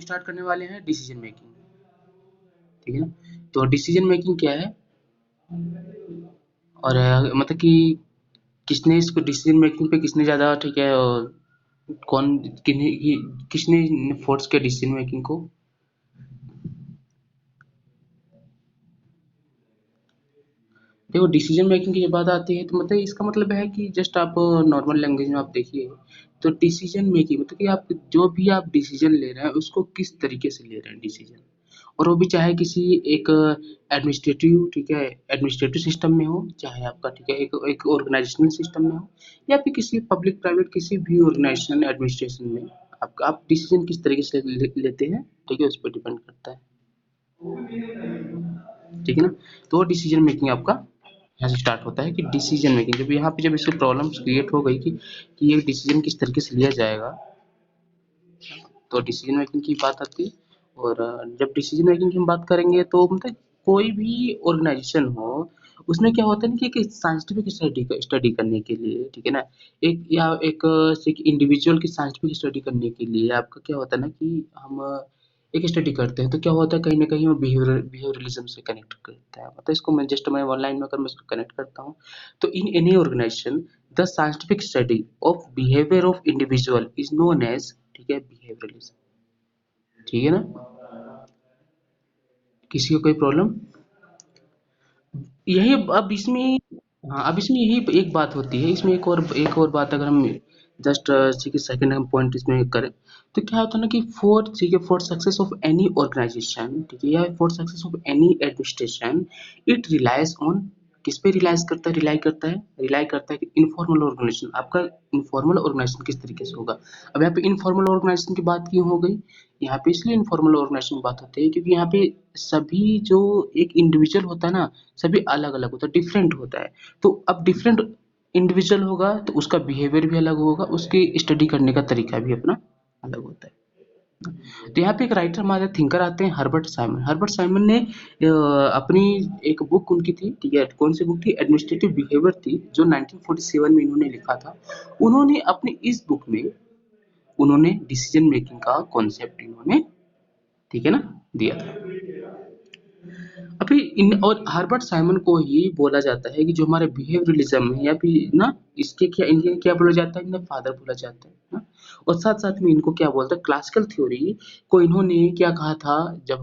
Start करने वाले हैं डिसीजन मेकिंग, ठीक है ना। तो डिसीजन मेकिंग क्या है, और मतलब कि किसने इसको डिसीजन मेकिंग पे किसने ज़्यादा, ठीक है, कौन किसने फोर्स किया डिसीजन मेकिंग को। देखो डिसीजन मेकिंग की जब बात आती है तो मतलब इसका मतलब है कि जस्ट आप नॉर्मल लैंग्वेज में आप देखिए तो डिसीजन मेकिंग मतलब कि आप जो भी आप डिसीजन ले रहे हैं उसको किस तरीके से ले रहे हैं डिसीजन, और वो भी चाहे किसी एक एडमिनिस्ट्रेटिव, ठीक है, एडमिनिस्ट्रेटिव सिस्टम में हो, चाहे आपका, ठीक है, एक ऑर्गेनाइजेशनल सिस्टम में हो, या फिर किसी पब्लिक प्राइवेट किसी भी ऑर्गेनाइजेशन एडमिनिस्ट्रेशन में आप डिसीजन किस तरीके से लेते हैं, ठीक है, उस पर डिपेंड करता है, ठीक है ना। तो डिसीजन मेकिंग आपका यहाँ से स्टार्ट होता है कि डिसीजन मेकिंग जब यहाँ पे जब इसकी प्रॉब्लम्स क्रिएट हो गई कि ये डिसीजन किस तरीके से लिया जाएगा, तो डिसीजन मेकिंग की बात आती है। और जब डिसीजन मेकिंग की हम बात करेंगे तो मतलब कोई भी ऑर्गेनाइजेशन हो उसमें क्या होता है ना कि साइंटिफिक स्टडी करने के लिए, ठीक है ना, एक इंडिविजुअल की साइंटिफिक स्टडी करने के लिए आपका क्या होता है ना कि हम एक स्टडी करते हैं तो क्या होता है कहीं ना कहीं वो बिहेवियरलिज्म से कनेक्ट करता है, मतलब इसको मैं ऑनलाइन में अगर मैं इसको कनेक्ट करता हूँ तो in any organisation the scientific study of behaviour of individual is known as, ठीक है, बिहेवियरलिज्म, ठीक है ना। किसी को कोई प्रॉब्लम, यही अब इसमें, हाँ अब इसमें यही एक बात होती है, इसमें एक और बात अगर हम जस्ट ठीक है सेकंड हम पॉइंट इसमें करें तो क्या होता है ना कि फॉर, ठीक है, for success of any organisation, ठीक है, या for success of any administration it relies on, किस पे रिलाई करता है कि इनफॉर्मल ऑर्गेनाइजेशन आपका, इनफॉर्मल ऑर्गेनाइजेशन किस तरीके से होगा। अब यहाँ पे इनफॉर्मल ऑर्गेनाइजेशन की बात क्यों हो गई, यहाँ पे इसलिए इनफॉर्मल ऑर्गेनाइजेशन की बात होती है क्योंकि यहाँ पे सभी जो एक इंडिविजुअल होता है ना सभी अलग अलग होता है, डिफरेंट होता है। तो अब डिफरेंट इंडिविजुअल होगा तो उसका बिहेवियर भी अलग होगा, उसकी स्टडी करने का तरीका भी अपना अलग होता है। तो यहाँ पे एक राइटर हमारे थिंकर आते हैं हर्बर्ट साइमन ने अपनी एक बुक उनकी थी, ठीक है, कौन सी बुक थी, एडमिनिस्ट्रेटिव बिहेवियर थी, जो 1947 में इन्होंने लिखा था। उन्होंने अपनी इस बुक में उन्होंने डिसीजन मेकिंग का कॉन्सेप्ट इन्होंने, ठीक है ना, दिया था। अभी इन और हर्बर्ट साइमन को ही बोला जाता है कि जो हमारे बिहेवियरलिज्म है या फिर ना इसके क्या, इनके क्या बोला जाता है, इन्हें फादर बोला जाता है ना। और साथ साथ में इनको क्या बोलते हैं, क्लासिकल थ्योरी को इन्होंने क्या कहा था, जब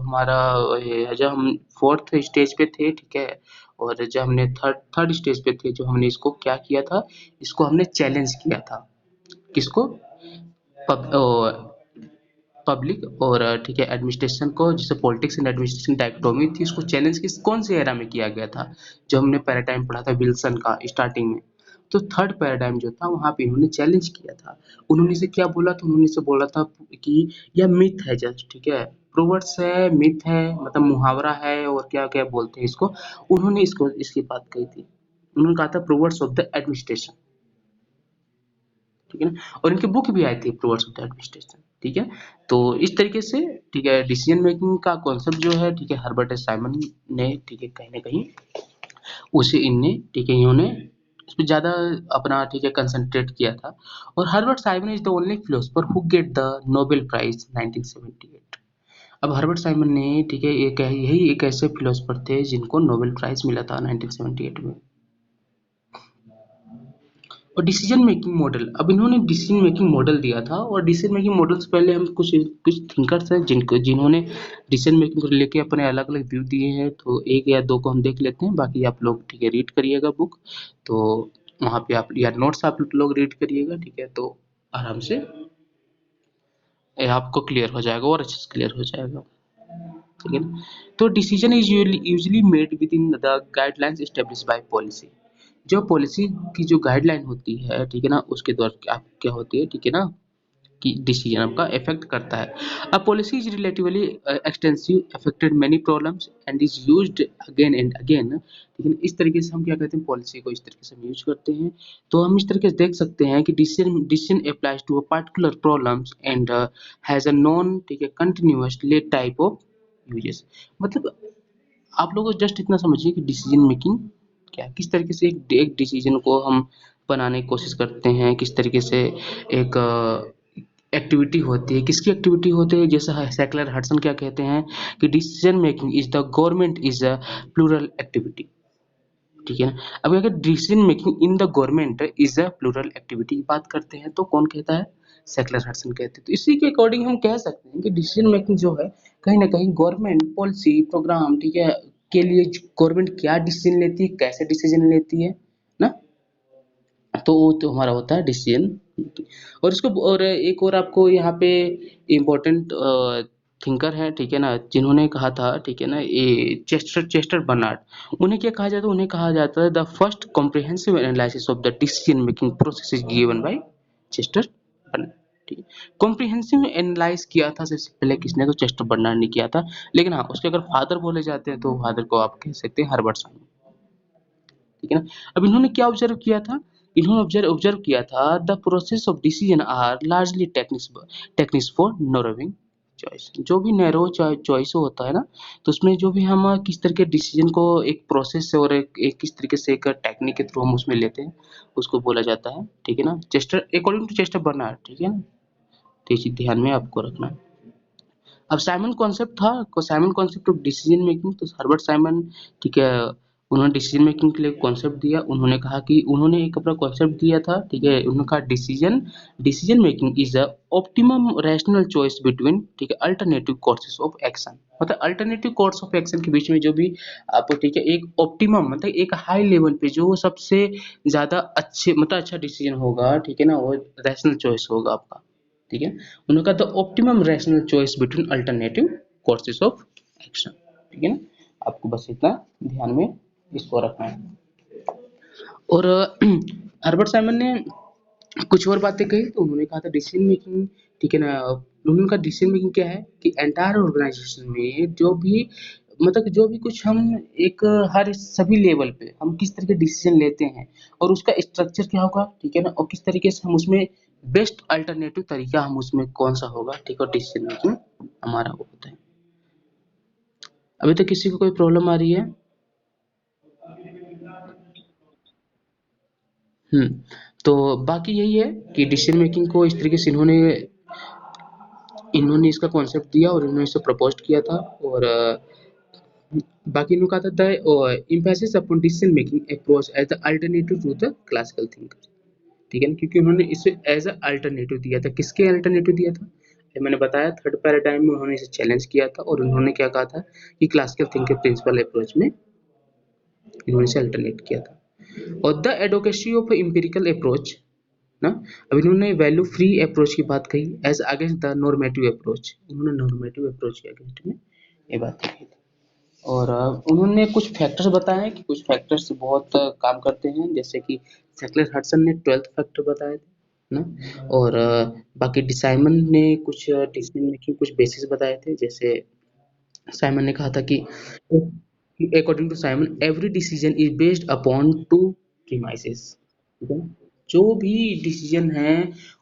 हम फोर्थ स्टेज पे थे, ठीक है, और जब हमने थर्ड थर्ड स्टेज पे थे, जो हमने इसको क्या किया था, इसको हमने चैलेंज किया था, किसको, पब, पब्लिक और ठीक है एडमिनिस्ट्रेशन को, जिसे पॉलिटिक्स एंड एडमिनिस्ट्रेशन डायकोटोमी थी, उसको चैलेंज किस कौन से एरा में किया गया था, जो हमने पैराडाइम पढ़ा था विल्सन का स्टार्टिंग में। तो थर्ड पैराडाइम जो था वहां पे इन्होंने चैलेंज किया था। उन्होंने से क्या बोला था, उन्होंने से बोला था कि यह मिथ है जस्ट, ठीक है, प्रोवर्ड्स है, मिथ है, मतलब मुहावरा है, और क्या क्या बोलते हैं इसको, उन्होंने इसको इसकी बात कही थी। उन्होंने कहा था प्रोवर्ड्स ऑफ द एडमिनिस्ट्रेशन, ठीक है ना, और इनकी बुक भी आई थी प्रोवर्ड्स ऑफ द एडमिनिस्ट्रेशन, ठीक है। तो इस तरीके से, ठीक है, डिसीजन मेकिंग का कॉन्सेप्ट जो है, ठीक है, हर्बर्ट एस साइमन ने, ठीक है, कहीं ना कहीं उसे इनने, ठीक है, इन्होंने इस पे ज्यादा अपना, ठीक है, कंसंट्रेट किया था। और Herbert Simon is the only philosopher who get the Nobel prize 1978। अब हर्बर्ट साइमन ने, ठीक है, यही एक ऐसे फिलोसोफर थे जिनको नोबेल प्राइज मिला था 1978 में। और डिसीजन मेकिंग मॉडल, अब इन्होंने डिसीजन मेकिंग मॉडल दिया था, और डिसीजन मेकिंग मॉडल से पहले हम कुछ कुछ थिंकर्स हैं जिन्होंने डिसीजन मेकिंग को लेके अपने अलग अलग व्यू दिए हैं, तो एक या दो को हम देख लेते हैं, बाकी आप लोग, ठीक है, रीड करिएगा बुक। तो वहाँ पे आप या नोट्स आप लोग रीड करिएगा, ठीक है, तो आराम से ये आपको क्लियर हो जाएगा और अच्छे से क्लियर हो जाएगा, ठीक है ना। तो decision is usually made with in the guidelines establish by policy, जो पॉलिसी की जो गाइडलाइन होती है, ठीक है ना, उसके द्वारा आप क्या होती है, ठीक है ना, कि डिसीजन आपका इफेक्ट करता है। A policy is relatively extensive affected many problems and is used again and again, ठीक है ना। इस तरीके से हम क्या करते हैं, पॉलिसी को इस तरीके से हम यूज करते हैं। तो हम इस तरीके से देख सकते हैं कि decision applies to a particular problems and has a non, ठीक है, continuous late type of uses. मतलब आप लोग जस्ट इतना समझिए कि डिसीजन मेकिंग क्या, किस तरीके से एक डिसीजन को हम बनाने की कोशिश करते हैं, किस तरीके से एक एक्टिविटी होती है, किसकी एक्टिविटी होती है, जैसे सेकलर हडसन क्या कहते हैं कि decision making is the government is a plural activity, ठीक है ना। अब अगर decision making in the government is a plural activity की बात करते हैं तो कौन कहता है, सेकलर हडसन कहते हैं। तो इसी के अकॉर्डिंग हम कह सकते हैं कि डिसीजन मेकिंग जो है कहीं ना कहीं गवर्नमेंट पॉलिसी प्रोग्राम, ठीक है, के लिए गवर्नमेंट क्या डिसीजन लेती है, कैसे डिसीजन लेती है ना, तो वो तो हमारा होता है डिसीजन। और इसको और एक और आपको यहाँ पे इम्पोर्टेंट थिंकर है, ठीक है ना, जिन्होंने कहा था, ठीक है ना, ये चेस्टर चेस्टर बर्नार्ड। उन्हें क्या कहा जाता है, उन्हें कहा जाता है the first comprehensive analysis of the decision making process is given by Chester Barnard, ठीक है। कॉम्प्रिहेंसिव एनालाइज किया था सबसे पहले किसने, तो चेस्टर बर्नार्ड ने किया था। लेकिन हाँ, उसके अगर फादर बोले जाते हैं तो फादर को आप कह सकते हैं हर्बर्ट साइमन, ठीक है ना। अब इन्होंने क्या ऑब्जर्व किया था, इन्होंने ऑब्जर्व किया था the process of decision are largely techniques for narrowing choice. जो भी नैरो चॉइस होता है ना, तो उसमें जो भी हम किस तरह के डिसीजन को एक प्रोसेस से और एक किस तरीके से एक टेक्निक के थ्रू हम उसमें लेते हैं, उसको बोला जाता है, ठीक है ना, Chester according to Chester Barnard, ठीक है ना। तो ये चीज ध्यान में आपको रखना है। अब साइमन कॉन्सेप्ट था, Simon concept of decision making, तो हर्बर्ट साइमन, ठीक है, उन्होंने डिसीजन मेकिंग के लिए कॉन्सेप्ट दिया। उन्होंने कहा कि उन्होंने एक अपना कॉन्सेप्ट दिया था, ठीक है, उन्होंने कहा decision decision making is a optimum rational choice between, ठीक है, अल्टरनेटिव कोर्सेज ऑफ एक्शन। मतलब अल्टरनेटिव कोर्स ऑफ एक्शन के बीच में जो भी आप, ठीक है, एक ऑप्टिमम मतलब एक हाई लेवल पे जो सबसे ज्यादा अच्छे मतलब अच्छा डिसीजन होगा, ठीक है ना, वो रैशनल चॉइस होगा आपका, ठीक है। उन्होंने कहा the optimum rational choice between alternative courses of action, ठीक है ना। आपको बस इतना ध्यान में इसको रखना है। और हर्बर्ट साइमन ने कुछ और बातें कही, तो उन्होंने कहा था डिसीजन मेकिंग, ठीक है ना, उन्होंने कहा डिसीजन मेकिंग क्या है कि एंटायर ऑर्गेनाइजेशन में जो भी मतलब जो भी कुछ हम एक हर सभी लेवल पे हम किस तरह के डिसीजन लेते हैं और उसका स्ट्रक्चर क्या होगा, ठीक है ना, और किस तरीके से हम उसमें बेस्ट अल्टरनेटिव तरीका हम उसमें कौन सा होगा, ठीक है, डिसीजन मेकिंग हमारा वो होता है। अभी तक किसी को कोई प्रॉब्लम आ रही है? हम्म। तो बाकी यही है कि डिसीजन मेकिंग को इस तरीके से इन्होंने इन्होंने इसका कॉन्सेप्ट दिया और इन्होंने इसे प्रपोज किया था। और बाकी इन्होंने कहा था the emphasis upon decision making approach as the alternative to the classical thinker, ठीक है ना, क्योंकि उन्होंने इसे एज अ अल्टरनेटिव दिया था। किसके अल्टरनेटिव दिया था, ये मैंने बताया थर्ड पैराडाइम में उन्होंने इसे चैलेंज किया था और उन्होंने क्या कहा था कि क्लासिकल थिंकिंग प्रिंसिपल अप्रोच में इन्होंने इसे अल्टरनेट किया था। और the advocacy of empirical approach ना, अब इन्होंने वैल्यू फ्री अप्रोच की बात कही as against the normative approach, उन्होंने नॉर्मेटिव अप्रोच के अगेंस्ट में ये बात कही थी। और उन्होंने कुछ फैक्टर्स बताए हैं कि कुछ फैक्टर्स बहुत काम करते हैं, जैसे कि सेकलर हडसन ने 12th फैक्टर बताए थे ना। और बाकी डिसाइमन ने कुछ डिसीजन मेकिंग कुछ बेसिस बताए थे, जैसे साइमन ने कहा था कि according to Simon every decision is based upon two premises, ठीक है ना। जो भी डिसीजन है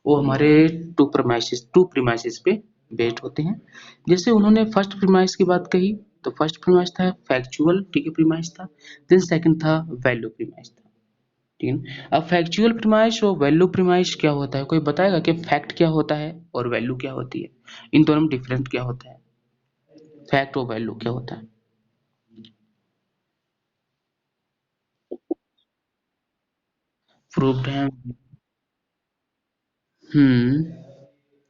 वो हमारे टू प्रीमाइसेस पे बेस्ड होते हैं। जैसे उन्होंने फर्स्ट प्रीमाइस की बात कही, तो फर्स्ट प्रीमाइस था फैक्चुअल, ठीक है, प्रीमाइस था। देन सेकंड था वैल्यू प्रीमाइस था, ठीक है ना। अब फैक्चुअल प्रीमाइस और वैल्यू प्रीमाइस क्या होता है, कोई बताएगा कि फैक्ट क्या होता है और वैल्यू क्या होती है, इन दोनों में डिफरेंट क्या होता है, फैक्ट और वैल्यू क्या होता है? प्रूव्ड है। हम्म।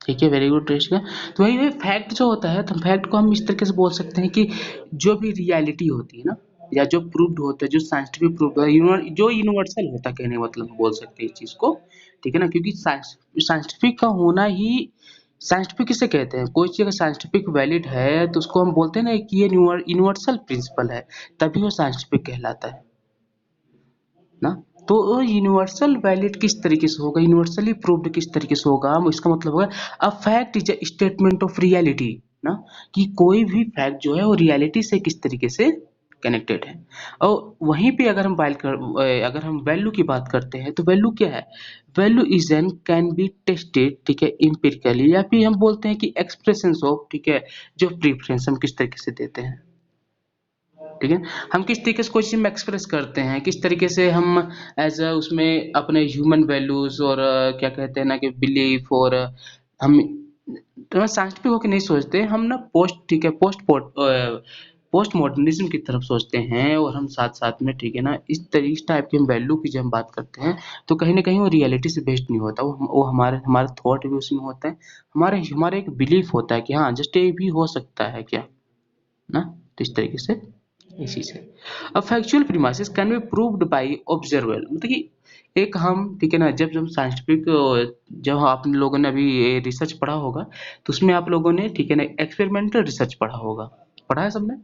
ठीक है, वेरी गुड टेस्ट का। तो वही है फैक्ट जो होता है, तो फैक्ट को हम इस तरीके से बोल सकते हैं कि जो भी रियलिटी होती है ना, या जो प्रूव्ड होता है, जो साइंटिफिक प्रूफ होता है, जो यूनिवर्सल होता है, कहने का मतलब हम बोल सकते हैं इस चीज को, ठीक है ना, क्योंकि साइंटिफिक का होना ही साइंटिफिक किसे कहते हैं, कोई चीज अगर साइंटिफिक वैलिड है तो उसको हम बोलते हैं ना कि ये यूनिवर्सल प्रिंसिपल है, तभी वो साइंटिफिक कहलाता है ना। तो यूनिवर्सल वैलिड किस तरीके से होगा, यूनिवर्सली प्रूव्ड किस तरीके से होगा, हम इसका मतलब होगा a fact is a statement of reality ना, कि कोई भी फैक्ट जो है वो रियलिटी से किस तरीके से कनेक्टेड है। और वहीं पे अगर हम अगर हम वैल्यू की बात करते हैं तो वैल्यू क्या है, value is an can be tested, ठीक है, इम्पिरिकली, या फिर हम बोलते हैं कि एक्सप्रेशन ऑफ, ठीक है, जो प्रीफरेंस हम किस तरीके से देते हैं, ठीक है, हम किस तरीके से कोई चीज में एक्सप्रेस करते हैं, किस तरीके से हम एज उसमें अपने ह्यूमन वैल्यूज और क्या कहते हैं ना कि बिलीफ और हम तो साइंटिफिक होके नहीं सोचते हम ना पोस्ट ठीक है पोस्ट मॉडर्निज्म की तरफ सोचते हैं और हम साथ साथ में ठीक है ना इस टाइप की हम वैल्यू की जब हम बात करते हैं तो कहीं ना कहीं वो रियलिटी से बेस्ड नहीं होता वो हमारे हमारे थॉट भी उसमें होता है हमारे हमारे एक बिलीफ होता है कि हाँ जस्ट ये भी हो सकता है क्या ना तो इस तरीके से इसी से अब factual premises can be proved bye observable मतलब कि एक हम ठीक है ना जब जब साइंटिफिक जब आप लोगों ने अभी ये रिसर्च पढ़ा होगा तो उसमें आप लोगों ने ठीक है ना एक्सपेरिमेंटल रिसर्च पढ़ा होगा पढ़ा है सबने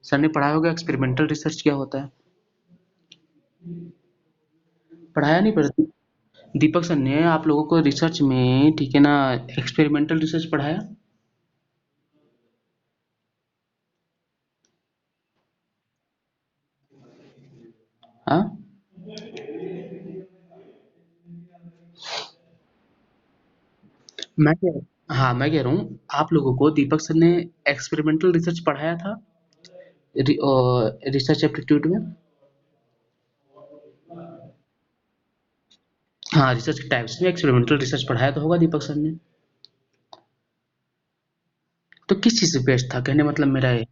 सर ने पढ़ाया होगा एक्सपेरिमेंटल रिसर्च क्या होता है पढ़ाया नहीं पढ़ा दीपक सर ने आप लोगों को रिसर्च में ठीक है ना एक्सपेरिमेंटल रिसर्च पढ़ाया हाँ हाँ मैं कह रहा हूँ आप लोगों को दीपक सर ने एक्सपेरिमेंटल रिसर्च पढ़ाया था रिसर्च एप्टीट्यूड में हाँ रिसर्च के टाइप्स में एक्सपेरिमेंटल रिसर्च पढ़ाया तो होगा दीपक सर ने तो किस चीज़ से बेस्ड था कहने मतलब मेरा है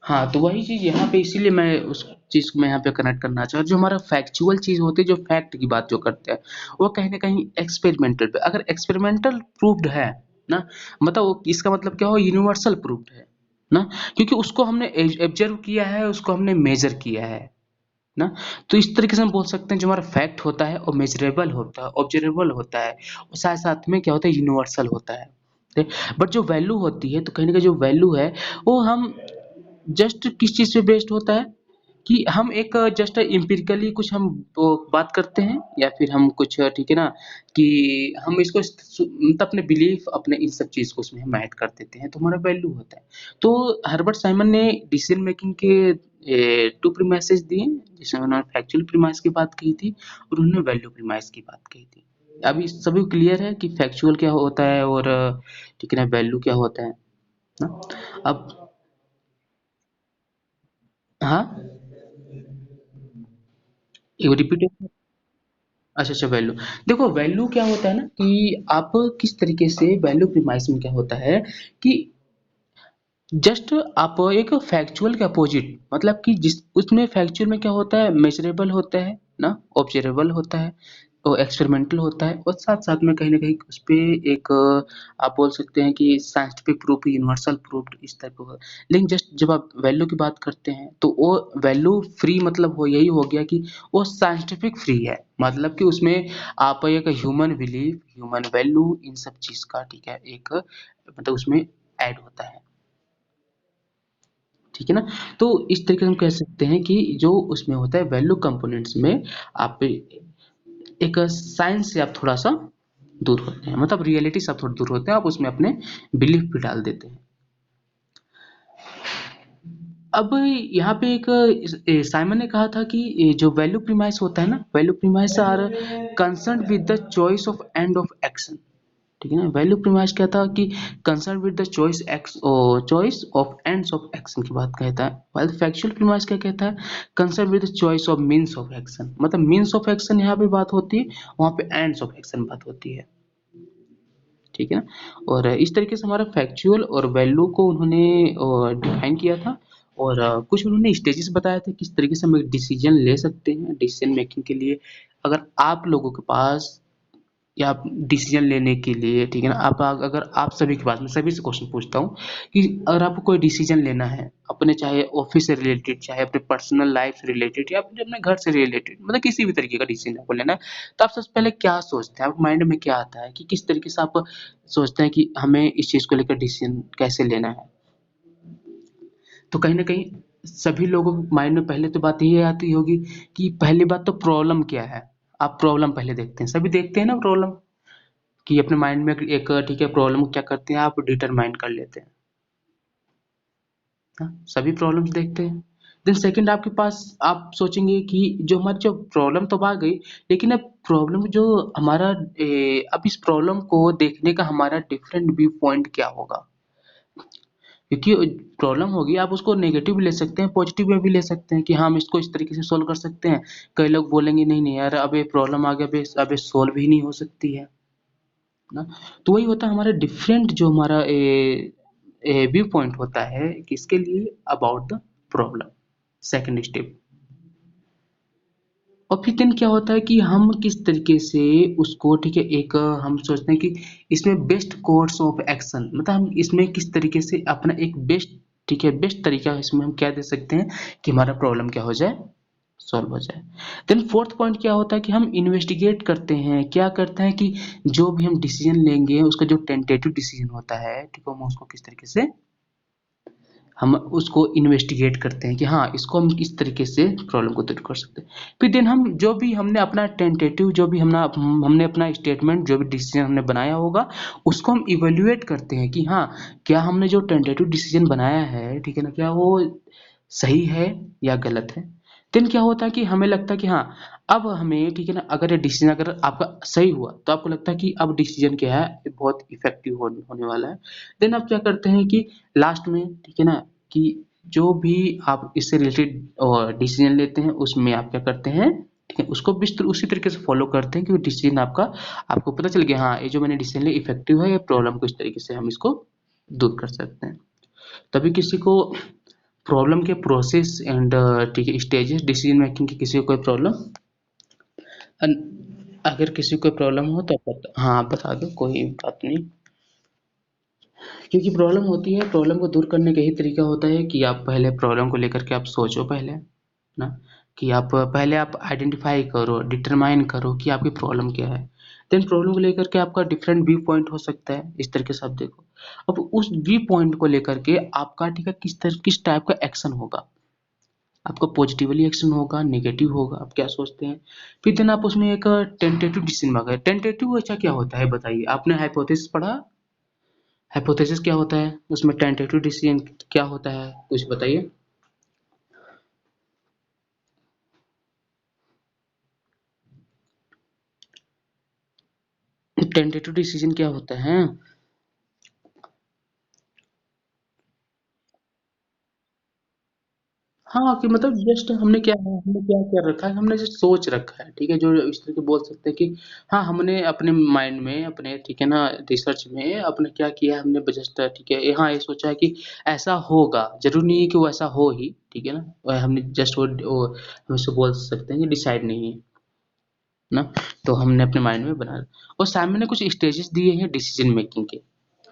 हाँ तो वही चीज़ यहाँ पे इसीलिए मैं उस चीज़ को मैं यहाँ पे कनेक्ट करना चाहूँ जो हमारा फैक्चुअल चीज़ होती है जो फैक्ट की बात जो करते हैं वो कहीं ना कहीं एक्सपेरिमेंटल पे अगर एक्सपेरिमेंटल प्रूव्ड है ना मतलब वो इसका मतलब क्या हो यूनिवर्सल प्रूव्ड है ना क्योंकि उसको हमने ऑब्जर्व किया है उसको हमने मेजर किया है ना तो इस तरीके से हम बोल सकते हैं जो हमारा फैक्ट होता है और मेजरेबल होता है ऑब्जर्वेबल होता है और साथ साथ में क्या होता है यूनिवर्सल होता है बट जो वैल्यू होती है तो कहीं ना कहीं जो वैल्यू है वो हम जस्ट किस चीज पे बेस्ड होता है कि हम एक जस्ट एम्पिरिकली कुछ हम वो बात करते हैं या फिर हम कुछ ठीक है ना कि हम इसको मतलब अपने बिलीफ अपने इन सब चीज को उसमें हम ऐड कर देते हैं तो हमारा वैल्यू होता है तो हर्बर्ट साइमन ने डिसीजन मेकिंग के टू प्रीमाइसेस दिए जिसमें उन्होंने फैक्चुअल प्रीमाइस की बात की थी और उन्होंने वैल्यू प्रीमाइस की बात की थी अभी सभी क्लियर है कि फैक्चुअल क्या होता है और ठीक है ना वैल्यू क्या होता है ना अब हाँ एक रिपीट अच्छा अच्छा वैल्यू देखो वैल्यू क्या होता है ना कि आप किस तरीके से वैल्यू प्रीमाइस में क्या होता है कि जस्ट आप एक फैक्चुअल के अपोजिट मतलब कि जिस उसमें फैक्चुअल में क्या होता है मेजरेबल होता है ना ऑब्जर्वेबल होता है और एक्सपेरिमेंटल होता है और साथ साथ में कहीं ना कहीं उस पे एक आप बोल सकते हैं कि साइंटिफिक प्रूफ यूनिवर्सल प्रूफ इस टाइप का लेकिन जस्ट जब आप वैल्यू की बात करते हैं तो वो वैल्यू फ्री मतलब वो यही हो गया कि वो साइंटिफिक फ्री है मतलब कि उसमें आप एक human belief human value in सब चीज का ठीक है एक मतलब उसमें ऐड होता है ठीक है ना तो इस तरीके से हम कह सकते हैं कि जो उसमें होता है वैल्यू कंपोनेंट्स में आप एक साइंस से आप थोड़ा सा दूर होते हैं मतलब रियलिटी से आप थोड़ा दूर होते हैं आप उसमें अपने बिलीफ भी डाल देते हैं अब यहाँ पे एक साइमन ने कहा था कि ये जो वैल्यू प्रीमाइस होता है ना value premise are concern with the choice of end of action ठीक है ना वैल्यू प्रीमाइस क्या था कि concern with the choice of ends of action की बात कहता है while फैक्चुअल प्रीमाइस क्या कहता है concern with the choice of means of action मतलब मीन्स ऑफ एक्शन यहाँ पे बात होती है वहां पे एंड्स ऑफ एक्शन बात होती है ठीक है ना और इस तरीके से हमारा फैक्चुअल और वैल्यू को उन्होंने डिफाइन किया था और कुछ उन्होंने स्टेजेस बताए थे किस तरीके से हम एक डिसीजन ले सकते हैं डिसीजन मेकिंग के लिए अगर आप लोगों के पास या डिसीजन लेने के लिए ठीक है ना आप अगर आप सभी के पास मैं सभी से क्वेश्चन पूछता हूँ कि अगर आपको कोई डिसीजन लेना है अपने चाहे ऑफिस से रिलेटेड चाहे अपने पर्सनल लाइफ से रिलेटेड या फिर अपने घर से रिलेटेड मतलब किसी भी तरीके का डिसीजन आपको लेना है तो आप सबसे पहले क्या सोचते हैं आपके माइंड में क्या आता है कि किस तरीके से आप सोचते हैं कि हमें इस चीज को लेकर डिसीजन कैसे लेना है तो कहीं ना कहीं सभी लोगों के माइंड में पहले तो बात ये आती होगी कि पहली बात तो प्रॉब्लम क्या है आप प्रॉब्लम पहले देखते हैं सभी देखते हैं ना प्रॉब्लम कि अपने माइंड में एक ठीक है प्रॉब्लम क्या करते हैं आप डिटरमाइन कर लेते हैं हाँ, सभी प्रॉब्लम्स देखते हैं देन सेकंड आपके पास आप सोचेंगे कि जो हमारी जो प्रॉब्लम तो आ गई लेकिन अब प्रॉब्लम जो हमारा अब इस प्रॉब्लम को देखने का हमारा डिफरेंट व्यू पॉइंट क्या होगा क्योंकि प्रॉब्लम होगी, आप उसको नेगेटिव भी ले सकते हैं, पॉजिटिव में भी ले सकते हैं कि हाँ हम इसको इस तरीके से सॉल्व कर सकते हैं। कई लोग बोलेंगे नहीं नहीं यार, अब ये प्रॉब्लम आ गया, अब ये सॉल्व ही नहीं हो सकती है ना। तो वही होता है हमारा डिफरेंट, जो हमारा व्यू पॉइंट होता है किसके लिए, about the problem. Second step. और फिर दिन क्या होता है कि हम किस तरीके से उसको, ठीक है, एक हम सोचते हैं कि इसमें बेस्ट कोर्स ऑफ एक्शन, मतलब हम इसमें किस तरीके से अपना एक बेस्ट, ठीक है, बेस्ट तरीका इसमें हम क्या दे सकते हैं कि हमारा प्रॉब्लम क्या हो जाए, सॉल्व हो जाए। देन फोर्थ पॉइंट क्या होता है कि हम इन्वेस्टिगेट करते हैं, क्या करते हैं कि जो भी हम डिसीजन लेंगे उसका जो टेंटेटिव डिसीजन होता है, ठीक है, हम उसको किस तरीके से हम उसको इन्वेस्टिगेट करते हैं कि हाँ इसको हम किस तरीके से प्रॉब्लम को दूर कर सकते हैं। फिर देन हम जो भी हमने अपना टेंटेटिव, जो भी हमने अपना स्टेटमेंट, जो भी डिसीजन हमने बनाया होगा, उसको हम इवेल्युएट करते हैं कि हाँ क्या हमने जो टेंटेटिव डिसीजन बनाया है, ठीक है ना, क्या वो सही है या गलत है। देन क्या होता है कि हमें लगता है कि हाँ अब हमें, ठीक है ना, अगर ये डिसीजन अगर आपका सही हुआ तो आपको लगता है कि अब डिसीजन क्या है, ये बहुत इफेक्टिव होने वाला है। देन आप क्या करते हैं कि लास्ट में, ठीक है ना, कि जो भी आप इससे रिलेटेड डिसीजन लेते हैं उसमें आप क्या करते हैं, ठीक है, उसको भी उसी तरीके से फॉलो करते हैं कि डिसीजन आपका, आपको पता चल गया हाँ ये जो मैंने डिसीजन लिया इफेक्टिव है, ये प्रॉब्लम को इस तरीके से हम इसको दूर कर सकते हैं। तभी किसी को प्रॉब्लम के प्रोसेस एंड, ठीक है, स्टेजेस डिसीजन मेकिंग की किसी को कोई प्रॉब्लम, अगर किसी को प्रॉब्लम हो तो हाँ आप बता दो, कोई बात नहीं। क्योंकि प्रॉब्लम होती है, प्रॉब्लम को दूर करने का यही तरीका होता है कि आप पहले प्रॉब्लम को लेकर के आप सोचो पहले ना, कि आप पहले आप आइडेंटिफाई करो, डिटरमाइन करो कि आपकी प्रॉब्लम क्या है। देन प्रॉब्लम को लेकर के आपका डिफरेंट व्यू पॉइंट हो सकता है, इस तरीके से आप देखो। अब उस व्यू पॉइंट को लेकर के आपका, ठीक है, किस टाइप का एक्शन होगा, आपका पॉजिटिवली एक्शन होगा, नेगेटिव होगा, आप क्या सोचते हैं। फिर देन आप उसमें एक टेंटेटिव डिसीजन मांगे। टेंटेटिव अच्छा क्या होता है बताइए, आपने हाइपोथेसिस पढ़ा, हाइपोथेसिस क्या होता है, उसमें टेंटेटिव डिसीजन क्या होता है, कुछ बताइए। टेंटेटिव डिसीजन क्या होता है। हाँ कि मतलब जस्ट हमने क्या है, हमने क्या कर रखा है, हमने जस्ट सोच रखा है, ठीक है, जो इस तरह के बोल सकते हैं कि हाँ हमने अपने माइंड में अपने, ठीक है ना, रिसर्च में अपने क्या किया है, हमने जस्ट, ठीक है, हाँ ये सोचा है कि ऐसा होगा, जरूरी नहीं है कि वो ऐसा हो ही, ठीक है ना, हमने जस्ट वो हम इसको बोल सकते हैं कि डिसाइड नहीं है ना। तो हमने अपने माइंड में बना, और साइमन ने कुछ स्टेजेस दिए हैं डिसीजन मेकिंग के,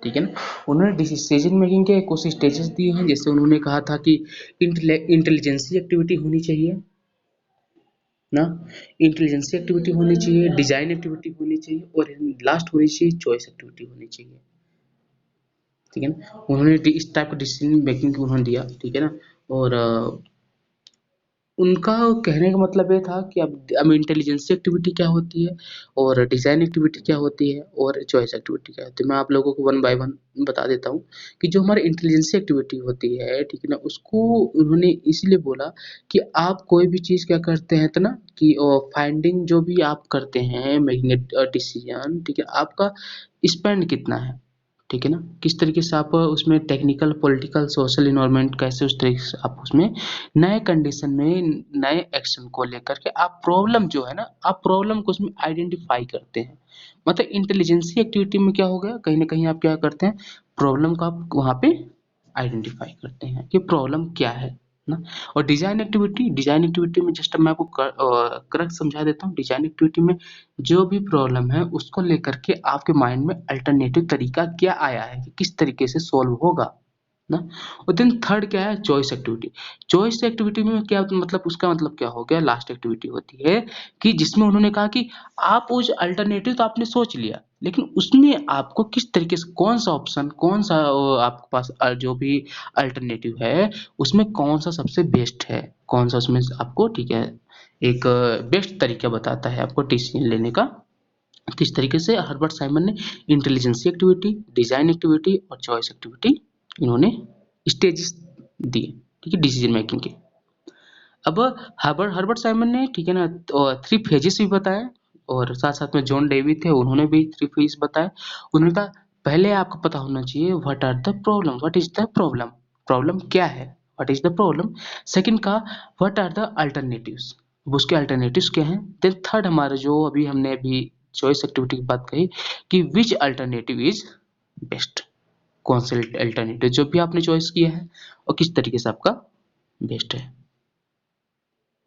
ठीक है ना। उन्होंने डिसीजन मेकिंग के कुछ स्टेजेस दिए हैं, जैसे उन्होंने कहा था कि इंटेलिजेंसी एक्टिविटी होनी चाहिए ना, इंटेलिजेंसी एक्टिविटी होनी चाहिए, डिजाइन एक्टिविटी होनी चाहिए, और लास्ट होनी चाहिए चॉइस एक्टिविटी होनी चाहिए, ठीक है ना। उन्होंने इस टाइप का डिसीजन मेकिंग उन्होंने दिया, ठीक है ना। और उनका कहने का मतलब ये था कि अब इंटेलिजेंस एक्टिविटी क्या होती है, और डिज़ाइन एक्टिविटी क्या होती है, और चॉइस एक्टिविटी क्या होती है। मैं आप लोगों को वन बाय वन बता देता हूँ कि जो हमारी इंटेलिजेंस एक्टिविटी होती है, ठीक है ना, उसको उन्होंने इसीलिए बोला कि आप कोई भी चीज़ क्या करते हैं तो ना, कि फाइंडिंग जो भी आप करते हैं, मेकिंग अ डिसीजन, ठीक है, आपका स्पेंड कितना है, ठीक है ना, किस तरीके से आप उसमें टेक्निकल, पॉलिटिकल, सोशल इन्वायरमेंट कैसे उस तरीके से आप उसमें नए कंडीशन में नए एक्शन को लेकर के आप प्रॉब्लम जो है ना, आप प्रॉब्लम को उसमें आइडेंटिफाई करते हैं। मतलब इंटेलिजेंसी एक्टिविटी में क्या हो गया, कहीं ना कहीं आप क्या करते हैं, प्रॉब्लम को आप वहां पे आइडेंटिफाई करते हैं कि प्रॉब्लम क्या है ना। और डिजाइन एक्टिविटी में जस्ट मैं आपको करेक्ट समझा देता हूँ। डिजाइन एक्टिविटी में जो भी प्रॉब्लम है उसको लेकर के आपके माइंड में अल्टरनेटिव तरीका क्या आया है कि किस तरीके से सॉल्व होगा ना। और देन थर्ड क्या है, चॉइस एक्टिविटी। चॉइस एक्टिविटी में क्या मतलब, उसका मतलब क्या हो गया, लास्ट एक्टिविटी होती है कि जिसमें उन्होंने कहा कि आप उस अल्टरनेटिव तो आपने सोच लिया, लेकिन उसमें आपको किस तरीके से, कौन सा ऑप्शन, कौन सा आपके पास जो भी अल्टरनेटिव है उसमें कौन सा सबसे बेस्ट है, कौन सा उसमें आपको, ठीक है, एक बेस्ट तरीका बताता है आपको डिसीजन लेने का। किस तरीके से हर्बर्ट साइमन ने इंटेलिजेंसी एक्टिविटी, डिजाइन एक्टिविटी और चॉइस एक्टिविटी इन्होंने स्टेजेस दिए, ठीक है, डिसीजन मेकिंग के। अब हर्बर्ट हर्बर्ट साइमन ने, ठीक है ना, थ्री फेजेस भी बताए, और साथ साथ में जॉन डेवी थे, उन्होंने भी थ्री फेज बताए। उन्होंने कहा पहले आपको पता होना चाहिए what are the problem, what is the problem, problem क्या है, what is the problem. Second का व्हाट आर द अल्टरनेटिव्स, अब उसके अल्टरनेटिव्स क्या हैं। देन थर्ड हमारा जो हमने अभी चॉइस एक्टिविटी की बात कही कि विच अल्टरनेटिव इज बेस्ट, कौन से अल्टरनेटिव जो भी आपने चॉइस किया है और किस तरीके से आपका बेस्ट है।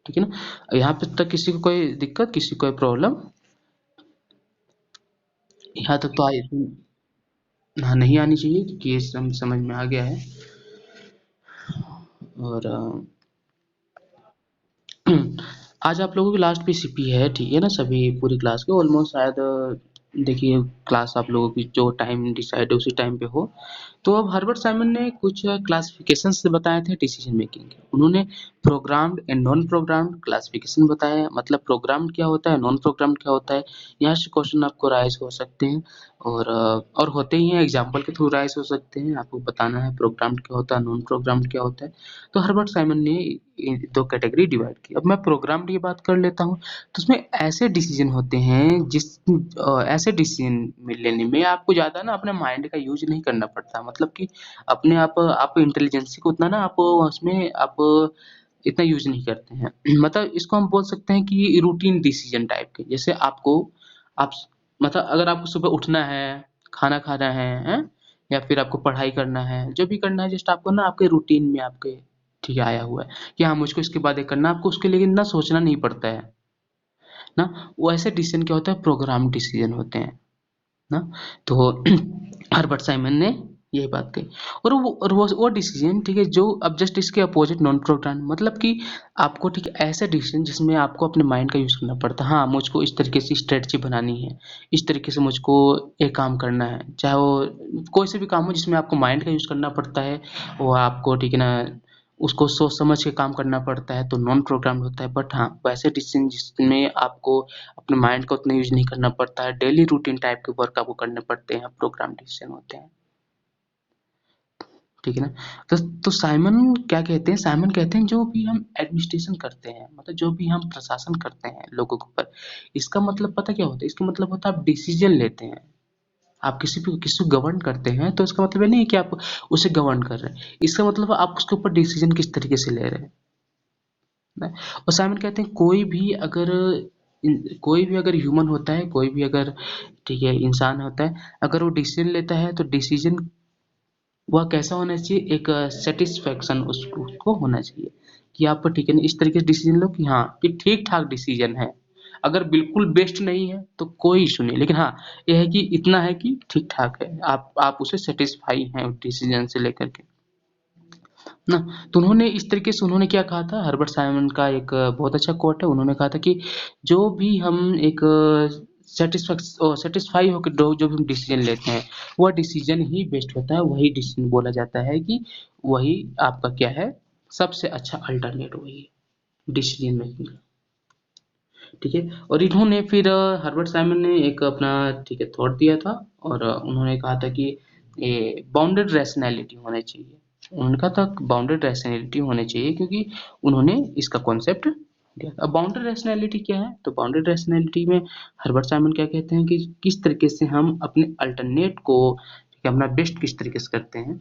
ठीक है ना, यहाँ पे तक किसी को कोई दिक्कत, किसी को कोई प्रॉब्लम, यहाँ तक तो आई, हाँ नहीं आनी चाहिए क्योंकि ये समझ में आ गया है। और आज आप लोगों की लास्ट पीसीपी है, ठीक है ना, सभी पूरी क्लास के ऑलमोस्ट शायद देखिए क्लास आप लोगों की जो टाइम डिसाइड है उसी टाइम पे हो। तो अब हर्बर्ट साइमन ने कुछ क्लासिफिकेशंस बताए थे डिसीजन मेकिंग के। उन्होंने programmed and non programmed classification बताया, मतलब प्रोग्राम्ड क्या होता है, नॉन प्रोग्राम्ड क्या होता है। यहाँ से क्वेश्चन आपको राइज हो सकते हैं और होते ही हैं, एग्जाम्पल के थ्रू राइज हो सकते हैं। आपको बताना है प्रोग्राम्ड क्या होता है, नॉन प्रोग्राम्ड क्या होता है। तो हर्बर्ट साइमन ने दो कैटेगरी डिवाइड की। अब मैं प्रोग्राम्ड की बात कर लेता हूँ। तो उसमें ऐसे डिसीजन होते हैं ऐसे डिसीजन में लेने में आपको ज़्यादा ना अपने माइंड का यूज नहीं करना पड़ता, मतलब कि अपने आप इंटेलिजेंसी को उतना ना आप उसमें आप इतना यूज नहीं करते हैं। मतलब इसको हम बोल सकते हैं कि रूटीन डिसीजन टाइप के। जैसे आपको आप मतलब अगर आपको सुबह उठना है, खाना खाना है, या फिर आपको पढ़ाई करना है, जो भी करना है जस्ट आपको ना आपके रूटीन में आपके ठीक है आया हुआ है कि हाँ मुझको इसके बाद ये करना, आपको उसके लिए ना सोचना नहीं पड़ता है ना। वो ऐसे डिसीजन क्या होता है, प्रोग्राम डिसीजन होते हैं ना। तो हर्बर्ट साइमन ने यही बात कही। और वो डिसीजन ठीक है जो अब जस्ट इसके अपोजिट नॉन प्रोग्राम, मतलब कि आपको ठीक है ऐसा डिसीजन जिसमें आपको अपने माइंड का यूज करना पड़ता है। हाँ मुझको इस तरीके से स्ट्रेटजी बनानी है, इस तरीके से मुझको एक काम करना है, चाहे वो कोई से भी काम हो जिसमें आपको माइंड का यूज करना पड़ता है, वो आपको ठीक है ना उसको सोच समझ के काम करना पड़ता है, तो नॉन प्रोग्राम्ड होता है। बट हाँ वैसे डिसीजन जिसमें आपको अपने माइंड का उतना यूज नहीं करना पड़ता है, डेली रूटीन टाइप के वर्क आपको करने पड़ते हैं, प्रोग्राम डिसीजन होते हैं। ठीक है ना। तो साइमन क्या कहते हैं, साइमन कहते हैं जो भी हम एडमिनिस्ट्रेशन करते हैं, मतलब जो भी हम प्रशासन करते हैं लोगों के ऊपर, इसका मतलब पता क्या होता है, इसका मतलब होता है आप डिसीजन लेते हैं। आप किसी को गवर्न करते हैं तो इसका मतलब ये नहीं कि आप उसे गवर्न कर रहे हैं, इसका मतलब आप उसके ऊपर डिसीजन किस तरीके से ले रहे हैं ना। और साइमन कहते हैं कोई भी अगर ह्यूमन होता है, कोई भी अगर ठीक है इंसान होता है, अगर वो डिसीजन लेता है तो डिसीजन वह कैसा होना चाहिए, एक सेटिस्फेक्शन उसको होना चाहिए कि आप ठीक है ना इस तरीके से डिसीजन लो कि हाँ ये ठीक ठाक डिसीजन है। अगर बिल्कुल बेस्ट नहीं है तो कोई इशू नहीं, लेकिन हाँ यह है कि इतना है कि ठीक ठाक है, आप उसे सेटिस्फाई हैं उस डिसीजन से लेकर के ना। तो उन्होंने इस तरीके से उन्होंने क्या कहा था, हर्बर्ट साइमन का एक बहुत अच्छा कोट है। उन्होंने कहा था कि जो भी हम एक सेटिस्फाई होकर जो भी हम डिसीजन लेते हैं वह डिसीजन ही बेस्ट होता है, वही डिसीजन बोला जाता है कि वही आपका क्या है सबसे अच्छा अल्टरनेट वही है डिसीजन मेकिंग। ठीक है। और इन्होंने फिर हर्बर्ट साइमन ने एक अपना ठीक है थॉट दिया था, और उन्होंने कहा था कि बाउंडेड रैशनैलिटी होना चाहिए। उन्होंने कहा था बाउंडेड रैशनैलिटी होनी चाहिए क्योंकि उन्होंने इसका कॉन्सेप्ट दिया था। अब बाउंडेड रैशनैलिटी क्या है, तो बाउंडेड रैशनैलिटी में हर्बर्ट साइमन क्या कहते हैं कि किस तरीके से हम अपने अल्टरनेट को ठीक है अपना बेस्ट किस तरीके से करते हैं,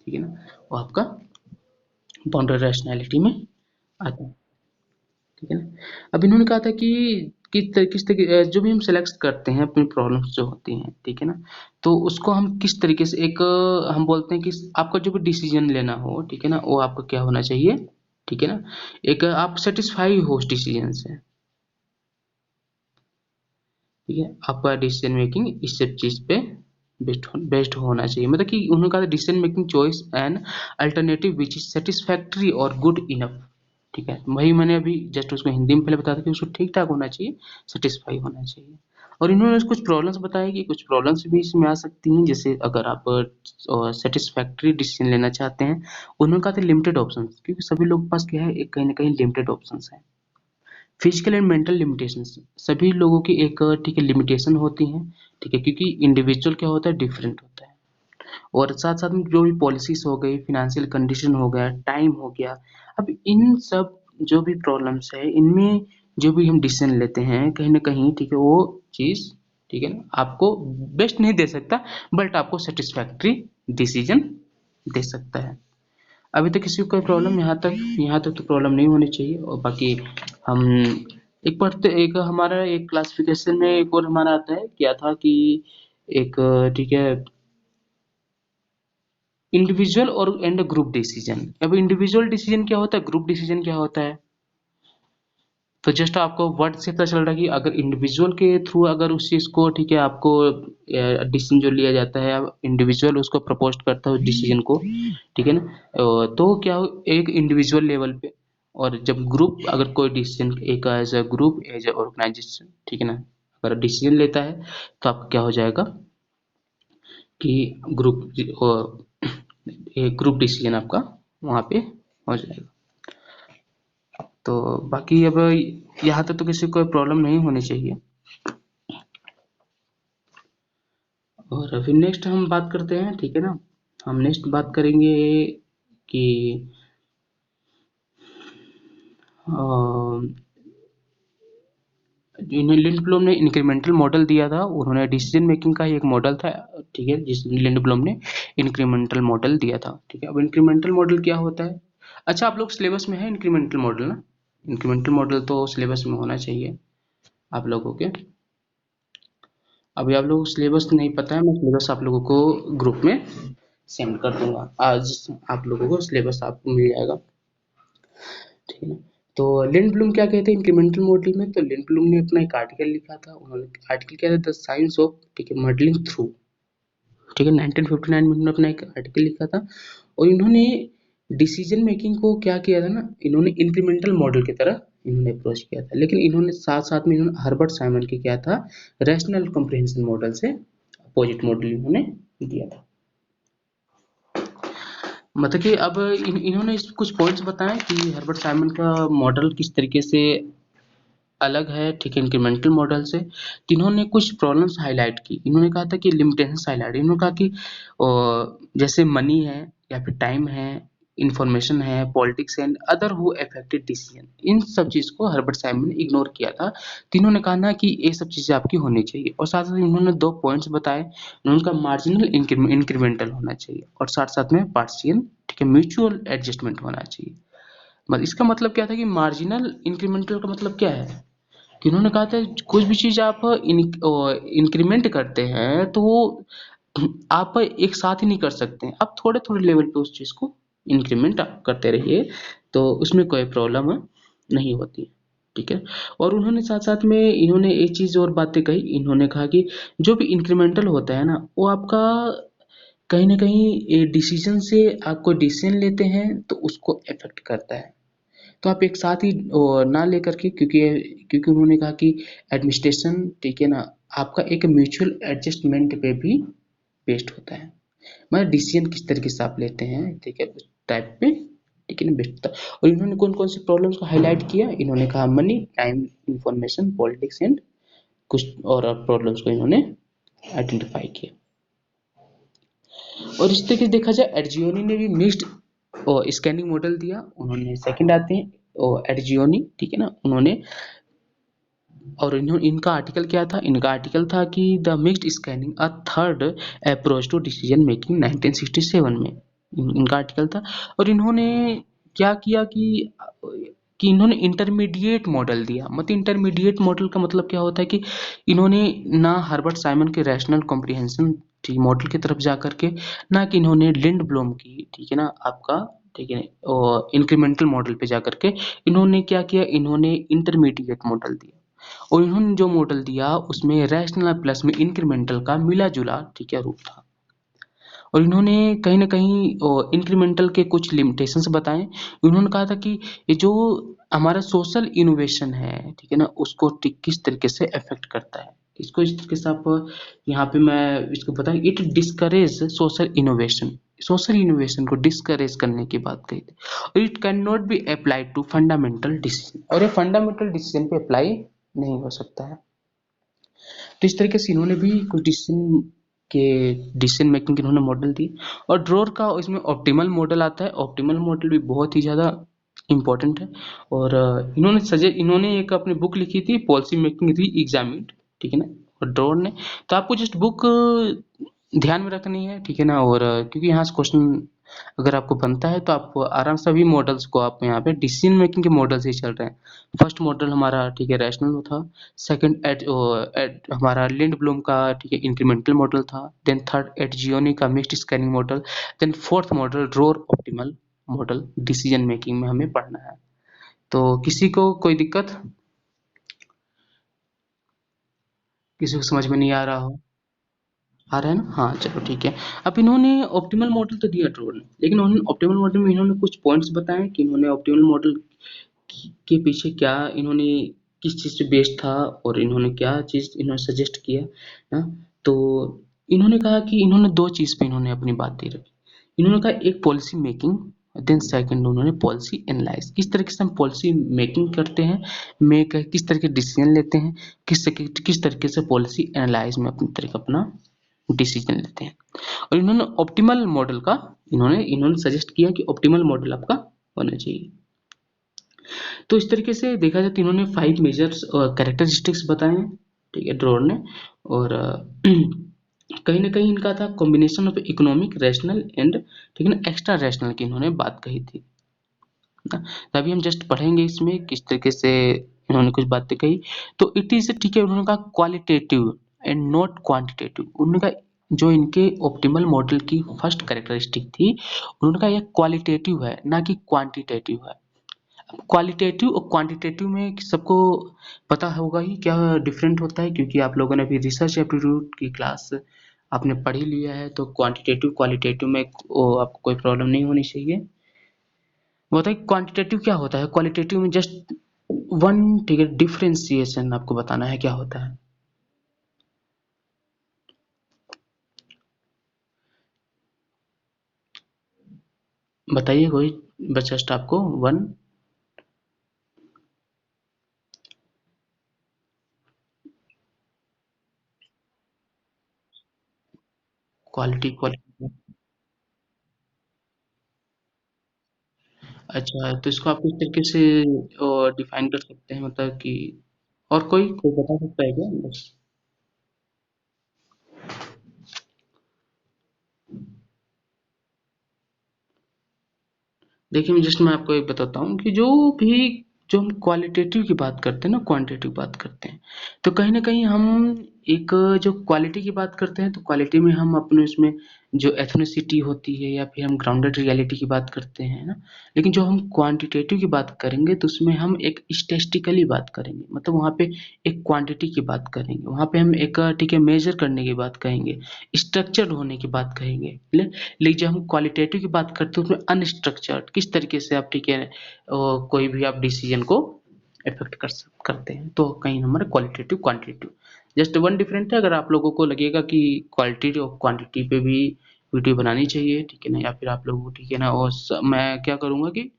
ठीक है ना, वो आपका बाउंडेड रैशनैलिटी में आता है। ठीक है ना। अब इन्होंने कहा था कि किस तरीके जो भी हम सेलेक्ट करते हैं अपनी प्रॉब्लम्स जो होती हैं, ठीक है ना, तो उसको हम किस तरीके से एक हम बोलते हैं कि आपका जो भी डिसीजन लेना हो ठीक है ना वो आपका क्या होना चाहिए, ठीक है ना, एक आप सेटिस्फाई हो उस डिसीजन से। ठीक है, आपका डिसीजन मेकिंग इस सब चीज पे बेस्ट होना चाहिए, मतलब कि उन्होंने कहा decision making choice and alternative which is satisfactory और गुड इनफ। ठीक है, वही मैंने अभी जस्ट उसको हिंदी में पहले बताया था कि उसको ठीक ठाक होना चाहिए, सेटिस्फाई होना चाहिए। और इन्होंने कुछ प्रॉब्लम्स बताई कि कुछ प्रॉब्लम्स भी इसमें आ सकती हैं, जैसे अगर आप सेटिस्फैक्ट्री डिसीजन लेना चाहते हैं। उन्होंने कहा था लिमिटेड ऑप्शंस, क्योंकि सभी लोगों के पास क्या है एक कहीं ना कहीं लिमिटेड ऑप्शंस है। फिजिकल एंड मेंटल लिमिटेशंस, सभी लोगों की एक ठीक है लिमिटेशन होती हैं। ठीक है, क्योंकि इंडिविजुअल क्या होता है डिफरेंट होता है। और साथ साथ में जो भी पॉलिसीज हो गई, फिनेंशियल कंडीशन हो गया, टाइम हो गया, अब इन सब जो भी प्रॉब्लम्स है इनमें जो भी हम डिसीजन लेते हैं कहीं ना कहीं ठीक है वो चीज ठीक है ना, आपको बेस्ट नहीं दे सकता बट आपको सेटिस्फैक्ट्री डिसीजन दे सकता है। अभी तक किसी को कोई प्रॉब्लम, यहाँ तक तो प्रॉब्लम नहीं होनी चाहिए। और बाकी हम एक पढ़ते, एक हमारा एक क्लासिफिकेशन में एक और हमारा आता है, क्या था कि एक, ठीक है, इंडिविजुअल और एंड ग्रुप डिसीजन। अब इंडिविजुअल डिसीजन क्या होता है, ग्रुप डिसीजन क्या होता है, तो जस्ट आपको वर्ड से पता चल रहा है कि अगर इंडिविजुअल के थ्रू अगर उस चीज को, ठीक है, आपको डिसीजन जो लिया जाता है, इंडिविजुअल उसको प्रपोज करता है उस डिसीजन को, ठीक है ना, तो क्या एक इंडिविजुअल लेवल पे। और जब ग्रुप अगर कोई डिसीजन एक as a group as a organisation, ठीक है ना, अगर डिसीजन लेता है तो आपका क्या हो जाएगा कि ग्रुप, एक ग्रुप डिसीजन आपका वहां पे हो जाएगा। तो बाकी अब यहाँ तक तो किसी को कोई प्रॉब्लम नहीं होनी चाहिए। और फिर नेक्स्ट हम बात करते हैं, ठीक है ना, हम नेक्स्ट बात करेंगे कि लिंडब्लोम ने इंक्रीमेंटल मॉडल दिया था, उन्होंने डिसीजन मेकिंग का ही एक मॉडल था, ठीक है, जिस लिंडब्लोम ने इंक्रीमेंटल मॉडल दिया था, ठीक है। अब इंक्रीमेंटल मॉडल क्या होता है, अच्छा आप लोग सिलेबस में है इंक्रीमेंटल मॉडल ना, इंक्रीमेंटल मॉडल तो सिलेबस में होना चाहिए आप लोगों के। अभी आप लोगों को सिलेबस नहीं पता है, मैं सिलेबस आप लोगों को ग्रुप में सेंड कर दूंगा, आज आप लोगों को सिलेबस आपको मिल जाएगा, ठीक है ना। तो लिंडब्लूम क्या कहते हैं इंक्रीमेंटल मॉडल में, तो लिंडब्लूम ने अपना एक आर्टिकल लिखा था, उन्होंने आर्टिकल क्या था, द साइंस ऑफ, ठीक है, मॉडलिंग थ्रू, ठीक है, 1959 में उन्होंने अपना एक आर्टिकल लिखा था। और इन्होंने डिसीजन मेकिंग को क्या किया था ना, इन्होंने इंक्रीमेंटल मॉडल की तरह इन्होंने अप्रोच किया था, लेकिन इन्होंने साथ साथ में इन्होंने हर्बर्ट साइमन के क्या था, रैशनल कॉम्प्रिहेंशन मॉडल से अपोजिट मॉडल इन्होंने दिया था। मतलब कि अब इन्होंने कुछ पॉइंट्स बताए कि हर्बर्ट साइमन का मॉडल किस तरीके से अलग है, ठीक है, इंक्रीमेंटल मॉडल से। तो इन्होंने कुछ प्रॉब्लम्स हाईलाइट की, इन्होंने कहा था कि लिमिटेशंस हाईलाइट, इन्होंने कहा कि जैसे मनी है या फिर टाइम है, इंफॉर्मेशन है, politics and other who affected decision, इन सब चीज को हर्बर्ट साइमन ने इग्नोर किया था। तो इन्होंने कहा ना कि ये सब चीजें आपकी होनी चाहिए, और साथ साथ इन्होंने दो पॉइंट्स बताए, उनका मार्जिनल इंक्रीमेंटल होना चाहिए और साथ साथ में पार्शियल, ठीक है, म्यूचुअल एडजस्टमेंट होना चाहिए। मतलब इसका मतलब क्या था कि मार्जिनल इंक्रीमेंटल का मतलब क्या है कि उन्होंने कहा था कुछ भी चीज आप इंक्रीमेंट करते हैं तो वो आप एक साथ ही नहीं कर सकते हैं, आप थोड़े थोड़े लेवल पे उस चीज को इंक्रीमेंट आप करते रहिए, तो उसमें कोई प्रॉब्लम नहीं होती, ठीक है। और उन्होंने साथ साथ में इन्होंने एक चीज और बातें कही, इन्होंने कहा कि जो भी इंक्रीमेंटल होता है ना, वो आपका कहीं ना कहीं डिसीजन से, आप कोई डिसीजन लेते हैं तो उसको अफेक्ट करता है, तो आप एक साथ ही ना लेकर के, क्योंकि क्योंकि उन्होंने कहा कि एडमिनिस्ट्रेशन, ठीक है ना, आपका एक म्यूचुअल एडजस्टमेंट पे भी बेस्ड होता है, मतलब डिसीजन किस तरीके से आप लेते हैं, ठीक है, उस टाइप पे, ठीक है ना, बेस्ड होता है। और इन्होंने कौन कौन सी प्रॉब्लम्स को हाईलाइट किया, इन्होंने कहा money, time, information, politics and कुछ और प्रॉब्लम्स को इन्होंने आइडेंटिफाई किया। और इस तरीके से देखा जाए एडजियोनी ने भी मिक्स्ड स्कैनिंग मॉडल दिया, उन्होंने सेकंड आते हैं एडजियोनी, ठीक है ना, उन्होंने, और इनका आर्टिकल क्या था, इनका आर्टिकल था कि the mixed scanning a third approach to decision making 1967 में, इनका आर्टिकल था। और इन्होंने क्या किया कि इन्होंने इंटरमीडिएट मॉडल दिया, मतलब इंटरमीडिएट मॉडल का मतलब क्या होता है कि इन्होंने ना हर्बर्ट साइमन के रैशनल कॉम्प्रिहेंशन मॉडल की तरफ जा करके, ना कि इन्होंने लिंड ब्लोम की, ठीक है ना, आपका, ठीक है, इंक्रीमेंटल मॉडल पे जा करके इन्होंने क्या किया, इन्होंने इंटरमीडिएट मॉडल दिया। और इन्होंने जो मॉडल दिया उसमें रैशनल प्लस में इंक्रीमेंटल का मिला जुला, ठीक है, रूप था। और इन्होंने कहीं ना कहीं इंक्रीमेंटल के कुछ लिमिटेशंस बताए, इन्होंने कहा था कि ये जो हमारा सोशल इनोवेशन है, ठीक है ना, उसको किस तरीके से अफेक्ट करता है, इसको इस तरीके से आप यहाँ पे मैं इसको बताऊं, it discourage social innovation, social innovation को डिस्करेज करने की बात कही थी। और it can not be applied to fundamental decision, और ये फंडामेंटल डिसीजन पे अप्लाई नहीं हो सकता है। तो इस तरीके से इन्होंने भी कुछ डिसीजन मेकिंग के इन्होंने मॉडल दिए। और ड्रॉर का इसमें ऑप्टिमल मॉडल आता है, ऑप्टिमल मॉडल भी बहुत ही ज़्यादा इम्पोर्टेंट है। और इन्होंने एक अपनी बुक लिखी थी, पॉलिसी मेकिंग री एग्जामिन्ड, ठीक है ना, और ड्रोर ने, तो आपको जस्ट बुक ध्यान में रखनी है, ठीक है ना। और क्योंकि यहाँ से क्वेश्चन अगर आपको बनता है तो आप आराम से सभी मॉडल्स को, आप यहाँ पे डिसीजन मेकिंग के मॉडल्स ही चल रहे हैं। फर्स्ट मॉडल हमारा, ठीक है, रैशनल था। सेकंड एट हमारा लिंड ब्लूम का, ठीक है, इंक्रीमेंटल मॉडल था। देन थर्ड एट जियोनी का mixed scanning model. Then fourth model Dror optimal model decision making में हमें पढ़ना है। तो किसी को कोई दिक्कत, किसी को समझ में नहीं आ रहा हो? आ रहा है ना? हाँ, चलो ठीक है। अब इन्होंने ऑप्टिमल मॉडल तो दिया ड्रोर ने, लेकिन उन्होंने ऑप्टिमल मॉडल में इन्होंने कुछ पॉइंट्स बताए कि इन्होंने ऑप्टिमल मॉडल के पीछे क्या, इन्होंने किस चीज़ पे बेस्ड था, और इन्होंने क्या चीज़ इन्होंने सजेस्ट किया ना। तो इन्होंने कहा कि इन्होंने दो चीज़ पे इन्होंने अपनी बात दे रखी। इन्होंने कहा एक पॉलिसी मेकिंग, देन सेकंड उन्होंने पॉलिसी एनालाइज, किस तरीके से हम पॉलिसी मेकिंग करते हैं, मेक किस तरह के डिसीजन लेते हैं, किस तरीके से पॉलिसी एनालाइज में अपनी तरह अपना डिसीजन लेते हैं। और इन्होंने ऑप्टिमल मॉडल का, इन्होंने सजेस्ट किया कि ऑप्टिमल मॉडल आपका होना चाहिए। तो इस तरीके से देखा जाए तो इन्होंने 5 मेजर्स कैरेक्टरिस्टिक्स बताए हैं, ठीक है, ड्रोर ने। और कहीं ना कहीं इनका था combination of economic rational and, ठीक है ना, एक्स्ट्रा रैशनल की इन्होंने बात कही थी ना। तो अभी हम जस्ट पढ़ेंगे इसमें किस तरीके से इन्होंने कुछ बातें कही। तो इट इज, ठीक है, उन्होंने कहा क्वालिटेटिव एंड नॉट क्वांटिटेटिव। उन्होंने कहा जो इनके ऑप्टिमल मॉडल की फर्स्ट कैरेक्टरिस्टिक थी, उन्होंने कहा यह क्वालिटेटिव है ना कि क्वांटिटेटिव है। क्वालिटेटिव और क्वांटिटेटिव में सबको पता होगा ही क्या डिफरेंट होता है, क्योंकि आप लोगों ने अभी रिसर्च एप्टीट्यूड की क्लास आपने पढ़ ही लिया है। तो क्वांटिटेटिव क्वालिटेटिव में आपको कोई प्रॉब्लम नहीं होनी चाहिए। वो होता है क्वांटिटेटिव, क्या होता है क्वालिटेटिव में, जस्ट वन, ठीक है, डिफरेंशिएशन आपको बताना है क्या होता है। बताइए कोई बच्चा स्टाफ को वन। क्वालिटी क्वालिटी अच्छा, तो इसको आप किस तरीके से डिफाइन कर सकते हैं, मतलब कि और कोई बता सकता है क्या बस। देखिए मैं आपको एक बताता हूँ कि जो हम क्वालिटेटिव की बात करते हैं ना, क्वांटिटेटिव बात करते हैं, तो कहीं ना कहीं हम एक जो क्वालिटी की बात करते हैं तो क्वालिटी में हम अपने उसमें जो एथनिसिटी होती है या फिर हम ग्राउंडेड रियलिटी की बात करते हैं ना। लेकिन जो हम क्वांटिटेटिव की बात करेंगे तो उसमें हम एक स्टेटिस्टिकली बात करेंगे, मतलब वहाँ पे एक क्वांटिटी की बात करेंगे, वहाँ पे हम एक, ठीक है, मेजर करने की बात कहेंगे, स्ट्रक्चर्ड होने की बात कहेंगे। लेकिन जब हम क्वालिटेटिव की बात करते हैं उसमें अनस्ट्रक्चर्ड, किस तरीके से आप, ठीक है, कोई भी आप डिसीजन को इफेक्ट करते हैं। तो कहीं number qualitative quantitative, just one different है। अगर आप लोगों को लगेगा कि क्वालिटी और क्वांटिटी पे भी वीडियो बनानी चाहिए, ठीक है ना, या फिर आप लोगों को, ठीक है ना, और मैं क्या करूँगा कि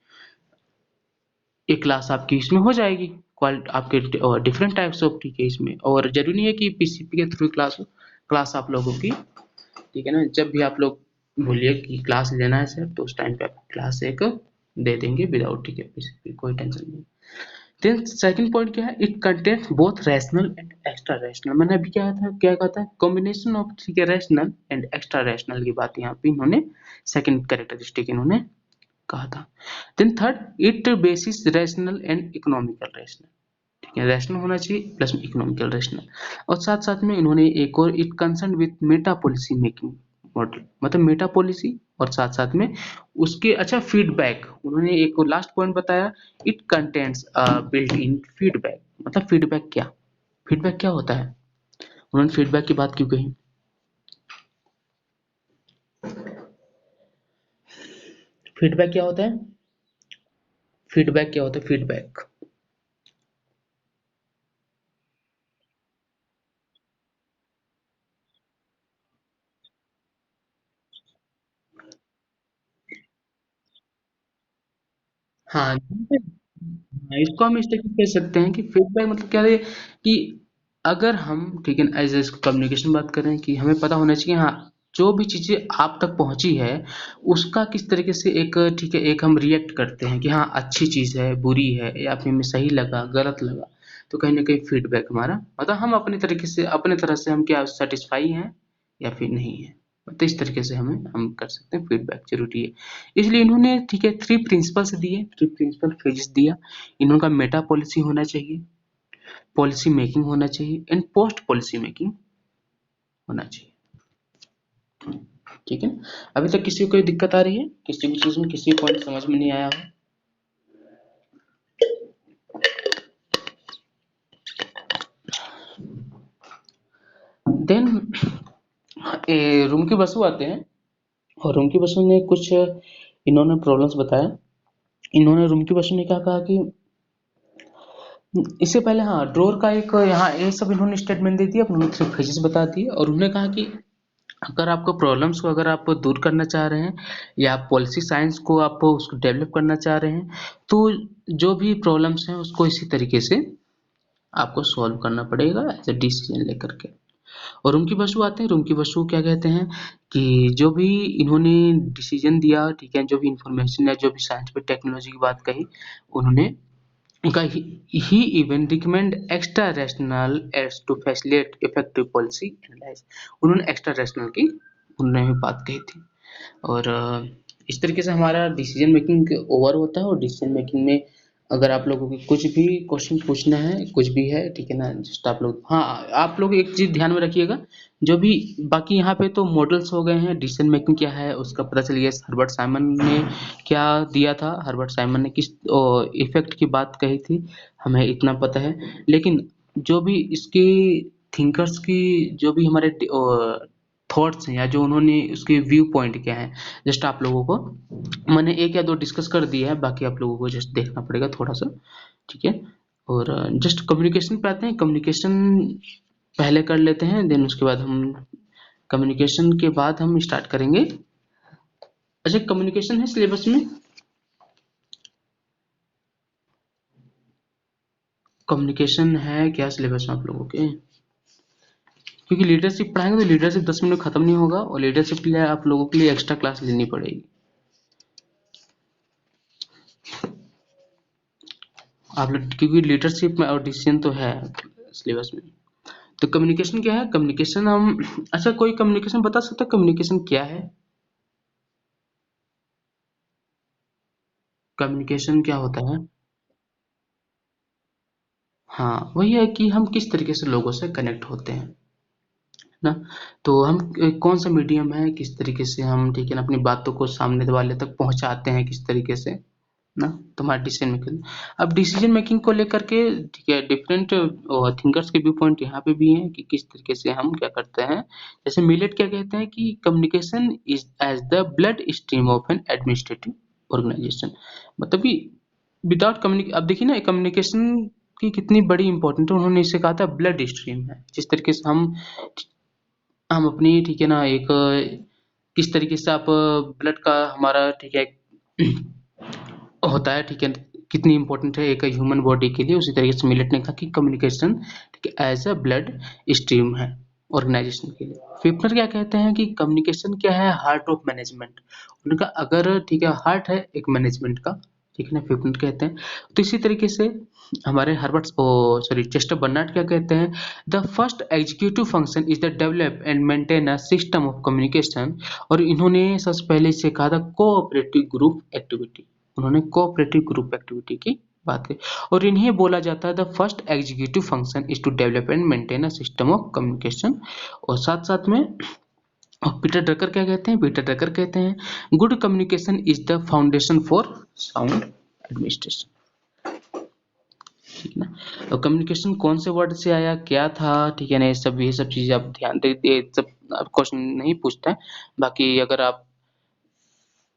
एक क्लास आपकी इसमें हो जाएगी, आपके डिफरेंट टाइप्स ऑफ, ठीक है, इसमें। और जरूरी नहीं है कि पीसीपी के थ्रू क्लास हो, क्लास आप लोगों की, ठीक है ना, जब भी आप लोग बोलिए कि क्लास लेना है सर, तो उस टाइम पे आप क्लास एक दे देंगे विदाउट, ठीक है, पीसीपी, कोई टेंशन नहीं। देन सेकंड पॉइंट क्या है, it contains both rational and extra rational. मैंने अभी क्या कहा था, कॉम्बिनेशन ऑफ, ठीक है, रैशनल एंड एक्स्ट्रा रैशनल की बात यहाँ पे इन्होंने सेकंड कैरेक्टरिस्टिक इन्होंने कहा था। Then third, it basis rational and economical rational, ठीक है, रैशनल होना चाहिए प्लस में इकोनॉमिकल रैशनल। और साथ साथ में इन्होंने एक और, it concern with Meta policy making model, मतलब मेटा पॉलिसी, और साथ साथ में उसके, अच्छा, फीडबैक उन्होंने एक और लास्ट पॉइंट बताया, it contents built in feedback. मतलब फीडबैक क्या होता है, उन्होंने फीडबैक की बात क्यों कही। फीडबैक क्या होता है, फीडबैक क्या होता है, फीडबैक। हाँ, हाँ, इसको हम इस तरीके से कह सकते हैं कि फीडबैक मतलब क्या है कि अगर हम, ठीक है, एज ए कम्युनिकेशन बात करें कि हमें पता होना चाहिए, हाँ, जो भी चीजें आप तक पहुंची है उसका किस तरीके से एक, ठीक है, एक हम रिएक्ट करते हैं कि हाँ अच्छी चीज है, बुरी है, या फिर हमें सही लगा, गलत लगा। तो कहीं ना कहीं फीडबैक हमारा मतलब हम अपने तरीके से अपने तरह से हम क्या सेटिस्फाई हैं या फिर नहीं है, तो इस तरीके से हम कर सकते हैं। फीडबैक जरूरी है, इसलिए इन्होंने ठीक है 3 प्रिंसिपल्स दिए, 3 प्रिंसिपल फेजेस दिया। इन्होंने का मेटा पॉलिसी होना चाहिए, पॉलिसी मेकिंग होना चाहिए एंड पोस्ट पॉलिसी मेकिंग होना चाहिए। ठीक है, अभी तक किसी को कोई दिक्कत आ रही है, किसी भी चीज में किसी पॉइंट समझ में नहीं आया हो? देन रूम की बसु आते हैं, और रूम की बसु ने कुछ इन्होंने प्रॉब्लम्स बताया। इन्होंने रूम की बसु ने क्या कहा कि इससे पहले हाँ ड्रोर का एक यहाँ ये सब इन्होंने स्टेटमेंट दे दिया, उन्होंने सिर्फ फेजेस बता दिए, और उन्होंने कहा कि अगर आपको प्रॉब्लम्स को अगर आप दूर करना चाह रहे हैं या पॉलिसी साइंस को आप उसको डेवलप करना चाह रहे हैं, तो जो भी प्रॉब्लम्स हैं उसको इसी तरीके से आपको सॉल्व करना पड़ेगा एज ए डिसीजन लेकर के। और रूम की बसु आते हैं, रूम की बसु क्या कहते हैं कि जो भी इन्होंने डिसीजन दिया, ठीक है, जो भी इंफॉर्मेशन या जो भी साइंटिफिक टेक्नोलॉजी की बात कही, उन्होंने उनका ही even recommend extra rational as to facilitate effective policy analyse. उन्होंने एक्स्ट्रा रैशनल की उन्होंने भी बात कही थी। और इस तरीके से हमारा डिसीजन मेकिंग ओवर होता है। और डिसीजन मेकिंग में अगर आप लोगों को कुछ भी क्वेश्चन पूछना है, कुछ भी है, ठीक है ना, जस्ट आप लोग हाँ आप लोग एक चीज ध्यान में रखिएगा, जो भी बाकी यहाँ पे तो मॉडल्स हो गए हैं, डिसीजन मेकिंग क्या है उसका पता चल गया। हर्बर्ट साइमन ने क्या दिया था, हर्बर्ट साइमन ने किस इफेक्ट की बात कही थी, हमें इतना पता है। लेकिन जो भी इसके थिंकर्स की जो भी हमारे थॉट्स हैं या जो उन्होंने उसके व्यू पॉइंट क्या है, जस्ट आप लोगों को मैंने एक या दो डिस्कस कर दिया है, बाकी आप लोगों को जस्ट देखना पड़ेगा थोड़ा सा, ठीक है। और जस्ट कम्युनिकेशन पे आते हैं। कम्युनिकेशन पहले कर लेते हैं, देन उसके बाद हम कम्युनिकेशन के बाद हम स्टार्ट करेंगे। अच्छा, कम्युनिकेशन है सिलेबस में? कम्युनिकेशन है क्या सिलेबस में आप लोगों के? क्योंकि लीडरशिप पढ़ाएंगे तो लीडरशिप 10 मिनट में खत्म नहीं होगा, और लीडरशिप के लिए आप लोगों के लिए एक्स्ट्रा क्लास लेनी पड़ेगी। आप लोग क्योंकि लीडरशिप में और डिसीजन तो है सिलेबस में। तो कम्युनिकेशन क्या है? कम्युनिकेशन हम अच्छा कोई कम्युनिकेशन बता सकता है कम्युनिकेशन क्या है? कम्युनिकेशन क्या होता है? हाँ, वही है कि हम किस तरीके से लोगों से कनेक्ट होते हैं ना। तो हम कौन सा मीडियम है, किस तरीके से हम, ठीक है ना, अपनी बातों को सामने वाले तक पहुंचाते हैं किस तरीके से ना। तुम्हारा डिसीजन मेकिंग, अब डिसीजन मेकिंग को लेकर के ठीक है डिफरेंट थिंकर्स के व्यू पॉइंट यहाँ पे भी हैं कि किस तरीके से हम क्या करते हैं। जैसे मिलेट क्या कहते हैं कि communication is as the blood stream of an administrative organisation. मतलब कि विदाउट कम्युनिक अब देखिए ना कम्युनिकेशन की कितनी बड़ी इंपॉर्टेंट है। उन्होंने इसे कहा था ब्लड स्ट्रीम है, जिस तरीके से हम अपनी, ठीक है ना, एक किस तरीके से आप ब्लड का हमारा, ठीक है, होता है, ठीक है, कितनी इंपॉर्टेंट है एक ह्यूमन बॉडी के लिए, उसी तरीके से मिलेट ने कहा कि कम्युनिकेशन ठीक है एज अ ब्लड स्ट्रीम है ऑर्गेनाइजेशन के लिए। फिफ्टर क्या कहते हैं कि कम्युनिकेशन क्या है, हार्ट ऑफ मैनेजमेंट। उनका अगर ठीक है हार्ट है एक मैनेजमेंट का, ठीक है ना, फिफ्टर कहते हैं। तो इसी तरीके से हमारे हर्बर्ट सॉरी चेस्टर बर्नार्ड क्या कहते हैं, the first executive function is the develop and maintain a system of communication. और इन्होंने सबसे पहले इसे कहा था कोऑपरेटिव ग्रुप एक्टिविटी। उन्होंने कोऑपरेटिव ग्रुप एक्टिविटी की बात की, और इन्हें बोला जाता है the first executive function is to develop and maintain a system of communication. और साथ साथ में पीटर ड्रकर क्या कहते हैं, पीटर ड्रकर कहते हैं good communication is the foundation for sound administration. ठीक है ना। और कम्युनिकेशन कौन से वर्ड से आया, क्या था, ठीक है ना, ये सब चीजें आप ध्यान दे, ये सब क्वेश्चन नहीं पूछता है। बाकी अगर आप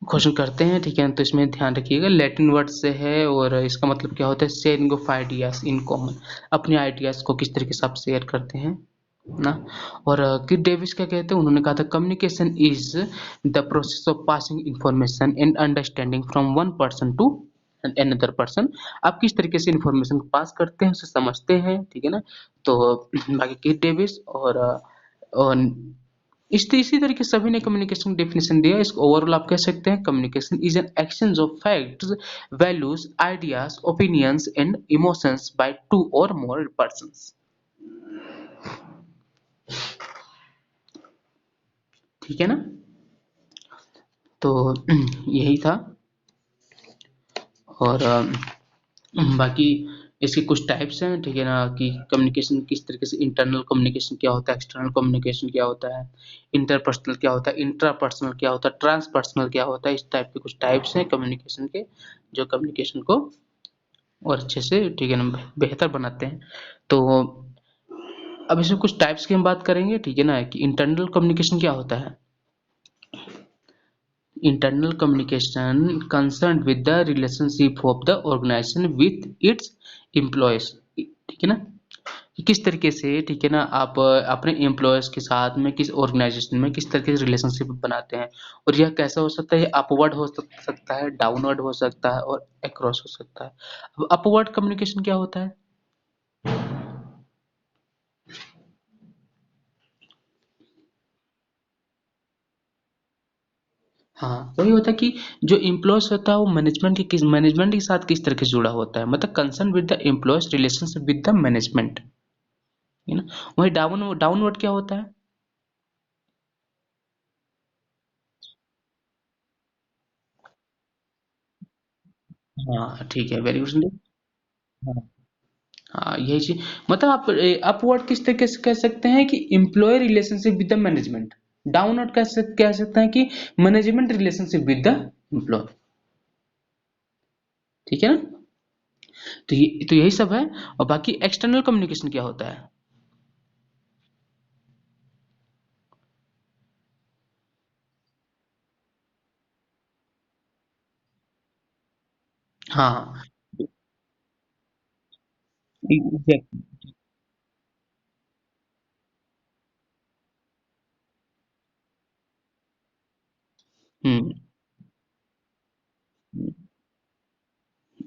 क्वेश्चन करते हैं, ठीक है, तो इसमें ध्यान रखिएगा लैटिन वर्ड से है, और इसका मतलब क्या होता है, sharing of ideas in common. अपने आइडियाज को किस तरीके से आप शेयर करते हैं ना। और किड डेविस क्या कहते हैं, उन्होंने कहा था communication is the process of passing information and understanding from one person to another person. आप किस तरीके से इंफॉर्मेशन पास करते हैं, उसे समझते हैं, ठीक है ना। तो बाकी किड डेविस और इसी तरीके सभी ने कम्युनिकेशन डेफिनेशन दिया। इसको ओवरऑल आप कह सकते हैं communication is an exchange of facts, values, ideas, opinions and emotions by two और मोर पर्सन्स। ठीक है ना। तो यही था। और बाकी इसके कुछ टाइप्स हैं, ठीक है ना, कि कम्युनिकेशन किस तरीके से, इंटरनल कम्युनिकेशन क्या होता है, एक्सटर्नल कम्युनिकेशन क्या होता है, इंटरपर्सनल क्या होता है, इंट्रापर्सनल क्या होता है, ट्रांसपर्सनल क्या होता है। इस टाइप के कुछ टाइप्स हैं कम्युनिकेशन के, जो कम्युनिकेशन को और अच्छे से, ठीक है ना, बेहतर बनाते हैं। तो अब इसमें कुछ टाइप्स की हम बात करेंगे, ठीक है ना, कि इंटरनल कम्युनिकेशन क्या होता है। Internal communication concern with the relationship of the organisation with its employees, ठीक है ना, कि किस तरीके से, ठीक है ना, आप अपने एम्प्लॉयज के साथ में किस ऑर्गेनाइजेशन में किस तरीके से रिलेशनशिप बनाते हैं। और यह कैसा हो सकता है, अपवर्ड हो सकता है, डाउनवर्ड हो सकता है और अक्रॉस हो सकता है। अब अपवर्ड कम्युनिकेशन क्या होता है। हाँ, वही होता है कि जो एम्प्लॉयज होता है वो मैनेजमेंट के साथ किस तरह से जुड़ा होता है, मतलब concern with the employees relationship with the management, है ना। वही डाउनवर्ड क्या होता है। हाँ ठीक है, वेरी गुड संदीप। हाँ, हाँ यही चीज, मतलब आप अपवर्ड किस तरीके से कह सकते हैं कि employee relationship with the management, downward कह सकते हैं कि management relationship with the employee. ठीक है ना। तो यही सब है। और बाकी एक्सटर्नल कम्युनिकेशन क्या होता है। हाँ एग्जैक्टली। हम्म।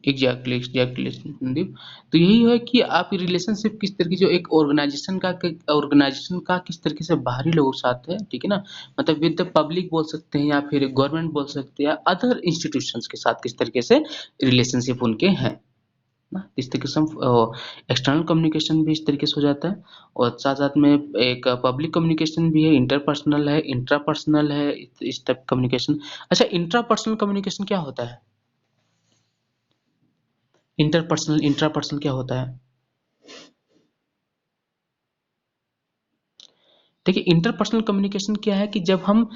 एग्जैक्टली संदीप। तो यही है कि आपकी रिलेशनशिप किस तरह की, जो एक ऑर्गेनाइजेशन का किस तरीके से बाहरी लोगों के साथ है, ठीक है ना, मतलब विद द पब्लिक बोल सकते हैं या फिर गवर्नमेंट बोल सकते हैं या अदर इंस्टीट्यूशंस के साथ किस तरीके से रिलेशनशिप उनके हैं ना। इस तरीके से हम एक्सटर्नल कम्युनिकेशन भी इस तरीके से हो जाता है। और साथ साथ में एक पब्लिक कम्युनिकेशन भी है, इंटरपर्सनल है, इंट्रापर्सनल है, इस टाइप कम्युनिकेशन। अच्छा, इंट्रापर्सनल कम्युनिकेशन क्या होता है। इंट्रापर्सनल क्या होता है। देखिए, इंटरपर्सनल कम्युनिकेशन क्या है कि जब हम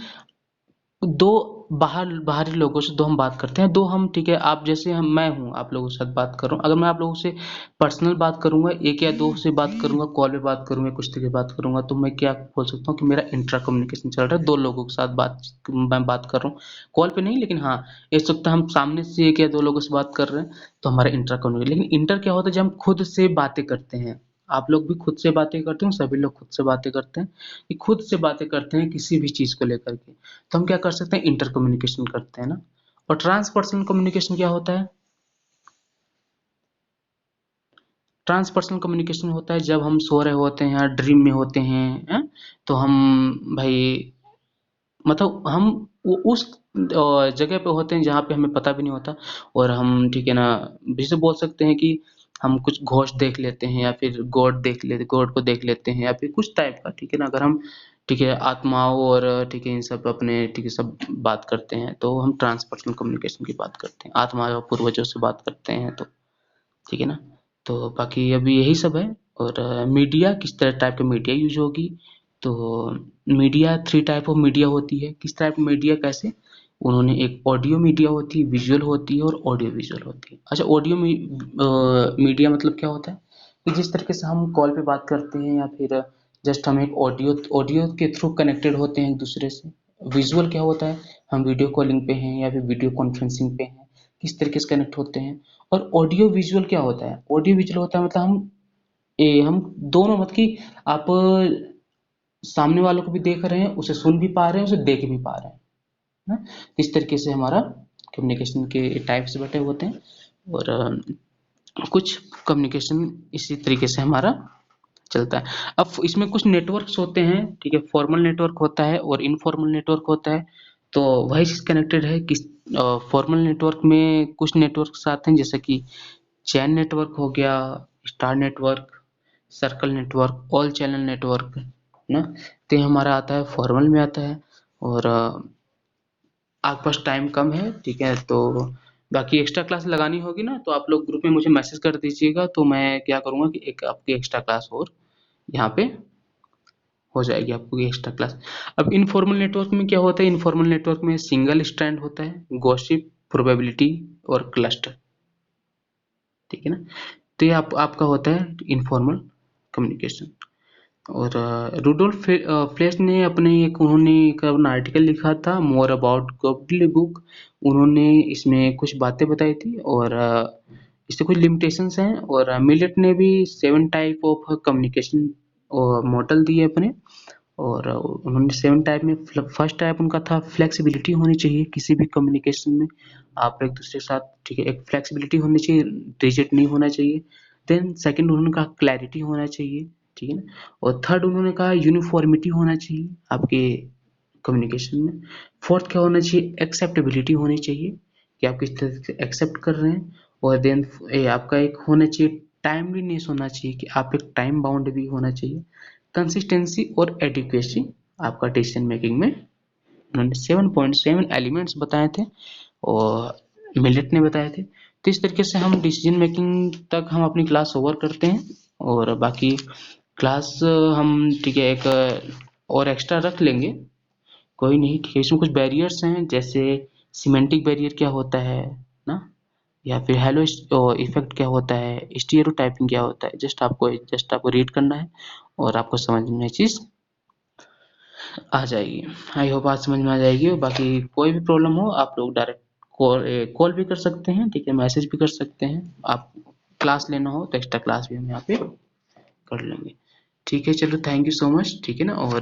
दो बाहरी लोगों से दो हम बात करते हैं, दो हम, ठीक है, आप जैसे हम, मैं हूँ आप लोगों के साथ बात कर रहा हूँ, अगर मैं आप लोगों से पर्सनल बात करूंगा, एक या दो से बात करूंगा, कॉल पे बात करूंगा, कुछ तरीके बात करूंगा, तो मैं क्या बोल सकता हूँ कि मेरा इंट्रा कम्युनिकेशन चल रहा है, दो लोगों के साथ बात, मैं बात कर रहा हूँ, कॉल पे नहीं, लेकिन हाँ इस वक्त हम सामने से एक या दो लोगों से बात कर रहे हैं, तो हमारा इंट्रा कम्युनिकेशन। लेकिन इंटर क्या होता है, जब हम खुद से बातें करते हैं, आप लोग भी खुद से बातें करते हो, सभी लोग खुद से बातें करते हैं, कि खुद से बातें करते हैं किसी भी चीज को लेकर के, तो हम क्या कर सकते हैं, इंटर कम्युनिकेशन करते हैं ना। और ट्रांसपर्सनल कम्युनिकेशन क्या होता है। ट्रांसपर्सनल कम्युनिकेशन होता है जब हम सो रहे होते हैं या ड्रीम में होते हैं, तो हम भाई, मतलब हम उस जगह पे होते हैं जहाँ पे हमें पता भी नहीं होता, और हम, ठीक है ना, जैसे बोल सकते हैं कि हम कुछ घोस्ट देख लेते हैं या फिर गॉड को देख लेते हैं या फिर कुछ टाइप का, ठीक है ना, अगर हम, ठीक है, आत्माओं और, ठीक है, इन सब अपने, ठीक है, सब बात करते हैं, तो हम ट्रांसपर्सनल कम्युनिकेशन की बात करते हैं, आत्माओं और पूर्वजों से बात करते हैं, तो ठीक है ना। तो बाकी अभी यही सब है। और मीडिया, किस तरह टाइप की मीडिया यूज होगी। तो media, three type of media होती है। किस टाइप मीडिया, कैसे, उन्होंने एक ऑडियो मीडिया होती है, विजुअल होती है और ऑडियो विजुअल होती है। अच्छा, ऑडियो मीडिया मतलब क्या होता है कि जिस तरीके से हम कॉल पे बात करते हैं या फिर जस्ट हम एक ऑडियो ऑडियो के थ्रू कनेक्टेड होते हैं एक दूसरे से। विजुअल क्या होता है, हम वीडियो कॉलिंग पे हैं या फिर वीडियो कॉन्फ्रेंसिंग पे हैं, किस तरीके से कनेक्ट होते हैं। और ऑडियो विजुअल क्या होता है, ऑडियो विजुअल होता है मतलब हम दोनों, मतलब कि आप सामने वालों को भी देख रहे हैं, उसे सुन भी पा रहे हैं, उसे देख भी पा रहे हैं ना। इस तरीके से हमारा कम्युनिकेशन के टाइप्स बटे होते हैं। और कुछ कम्युनिकेशन इसी तरीके से हमारा चलता है। अब इसमें कुछ नेटवर्क्स होते हैं, ठीक है, फॉर्मल नेटवर्क होता है और इनफॉर्मल नेटवर्क होता है। तो वही चीज कनेक्टेड है कि फॉर्मल नेटवर्क में कुछ नेटवर्क्स आते हैं जैसे कि चैन नेटवर्क हो गया, star network, circle network, all channel network, ना। तो ये हमारा आता है फॉर्मल में आता है। और आपके पास टाइम कम है, ठीक है, तो बाकी एक्स्ट्रा क्लास लगानी होगी ना तो आप लोग ग्रुप में मुझे मैसेज कर दीजिएगा, तो मैं क्या करूँगा कि एक आपकी एक्स्ट्रा क्लास और यहाँ पे हो जाएगी आपको ये एक्स्ट्रा क्लास। अब इनफॉर्मल नेटवर्क में क्या होता है, इनफॉर्मल नेटवर्क में सिंगल स्ट्रैंड होता है, गॉसिप, प्रोबेबिलिटी और क्लस्टर, ठीक है ना। तो ये आपका होता है इनफॉर्मल कम्युनिकेशन। और रुडोल्फ फ्लेच ने अपने एक उन्होंने एक अपना आर्टिकल लिखा था मोर अबाउट गोबली बुक। उन्होंने इसमें कुछ बातें बताई थी और इससे कुछ लिमिटेशंस हैं। और मिलेट ने भी 7 टाइप ऑफ कम्युनिकेशन मॉडल दिए अपने। और उन्होंने 7 टाइप में फर्स्ट टाइप उनका था फ्लेक्सिबिलिटी होनी चाहिए किसी भी कम्युनिकेशन में। आप एक दूसरे के साथ, ठीक है, एक फ्लेक्सिबिलिटी होनी चाहिए, रिजिड नहीं होना चाहिए। देन सेकंड उन्होंने कहा क्लैरिटी होना चाहिए, ठीक है ना। और थर्ड उन्होंने कहा यूनिफॉर्मिटी होना चाहिए आपके कम्युनिकेशन में। फोर्थ क्या होना चाहिए, एक्सेप्टेबिलिटी होनी चाहिए कि आप किस तरह से एक्सेप्ट कर रहे हैं। और देन आपका एक होना चाहिए टाइमलीनेस होना चाहिए कि आप एक टाइम बाउंड भी होना चाहिए। कंसिस्टेंसी और एडिक्वेसी आपका डिसीजन मेकिंग में उन्होंने 7.7 एलिमेंट्स बताए थे और मिलेट ने बताए थे। तो इस तरीके से हम डिसीजन मेकिंग तक हम अपनी क्लास ओवर करते हैं। और बाकी क्लास हम, ठीक है, एक और एक्स्ट्रा रख लेंगे, कोई नहीं, ठीक है। इसमें कुछ बैरियर्स हैं जैसे सिमेंटिक बैरियर क्या होता है ना, या फिर हेलो इफेक्ट क्या होता है, स्टीरियोटाइपिंग क्या होता है। जस्ट आपको रीड करना है और आपको समझ में चीज आ जाएगी। आई होप आज समझ में आ जाएगी। और बाकी कोई भी प्रॉब्लम हो आप लोग डायरेक्ट कॉल भी कर सकते हैं, ठीक है, मैसेज भी कर सकते हैं। आप क्लास लेना हो तो एक्स्ट्रा क्लास भी हम यहाँ पे कर लेंगे। ठीक है, चलो, थैंक यू सो मच, ठीक है ना। और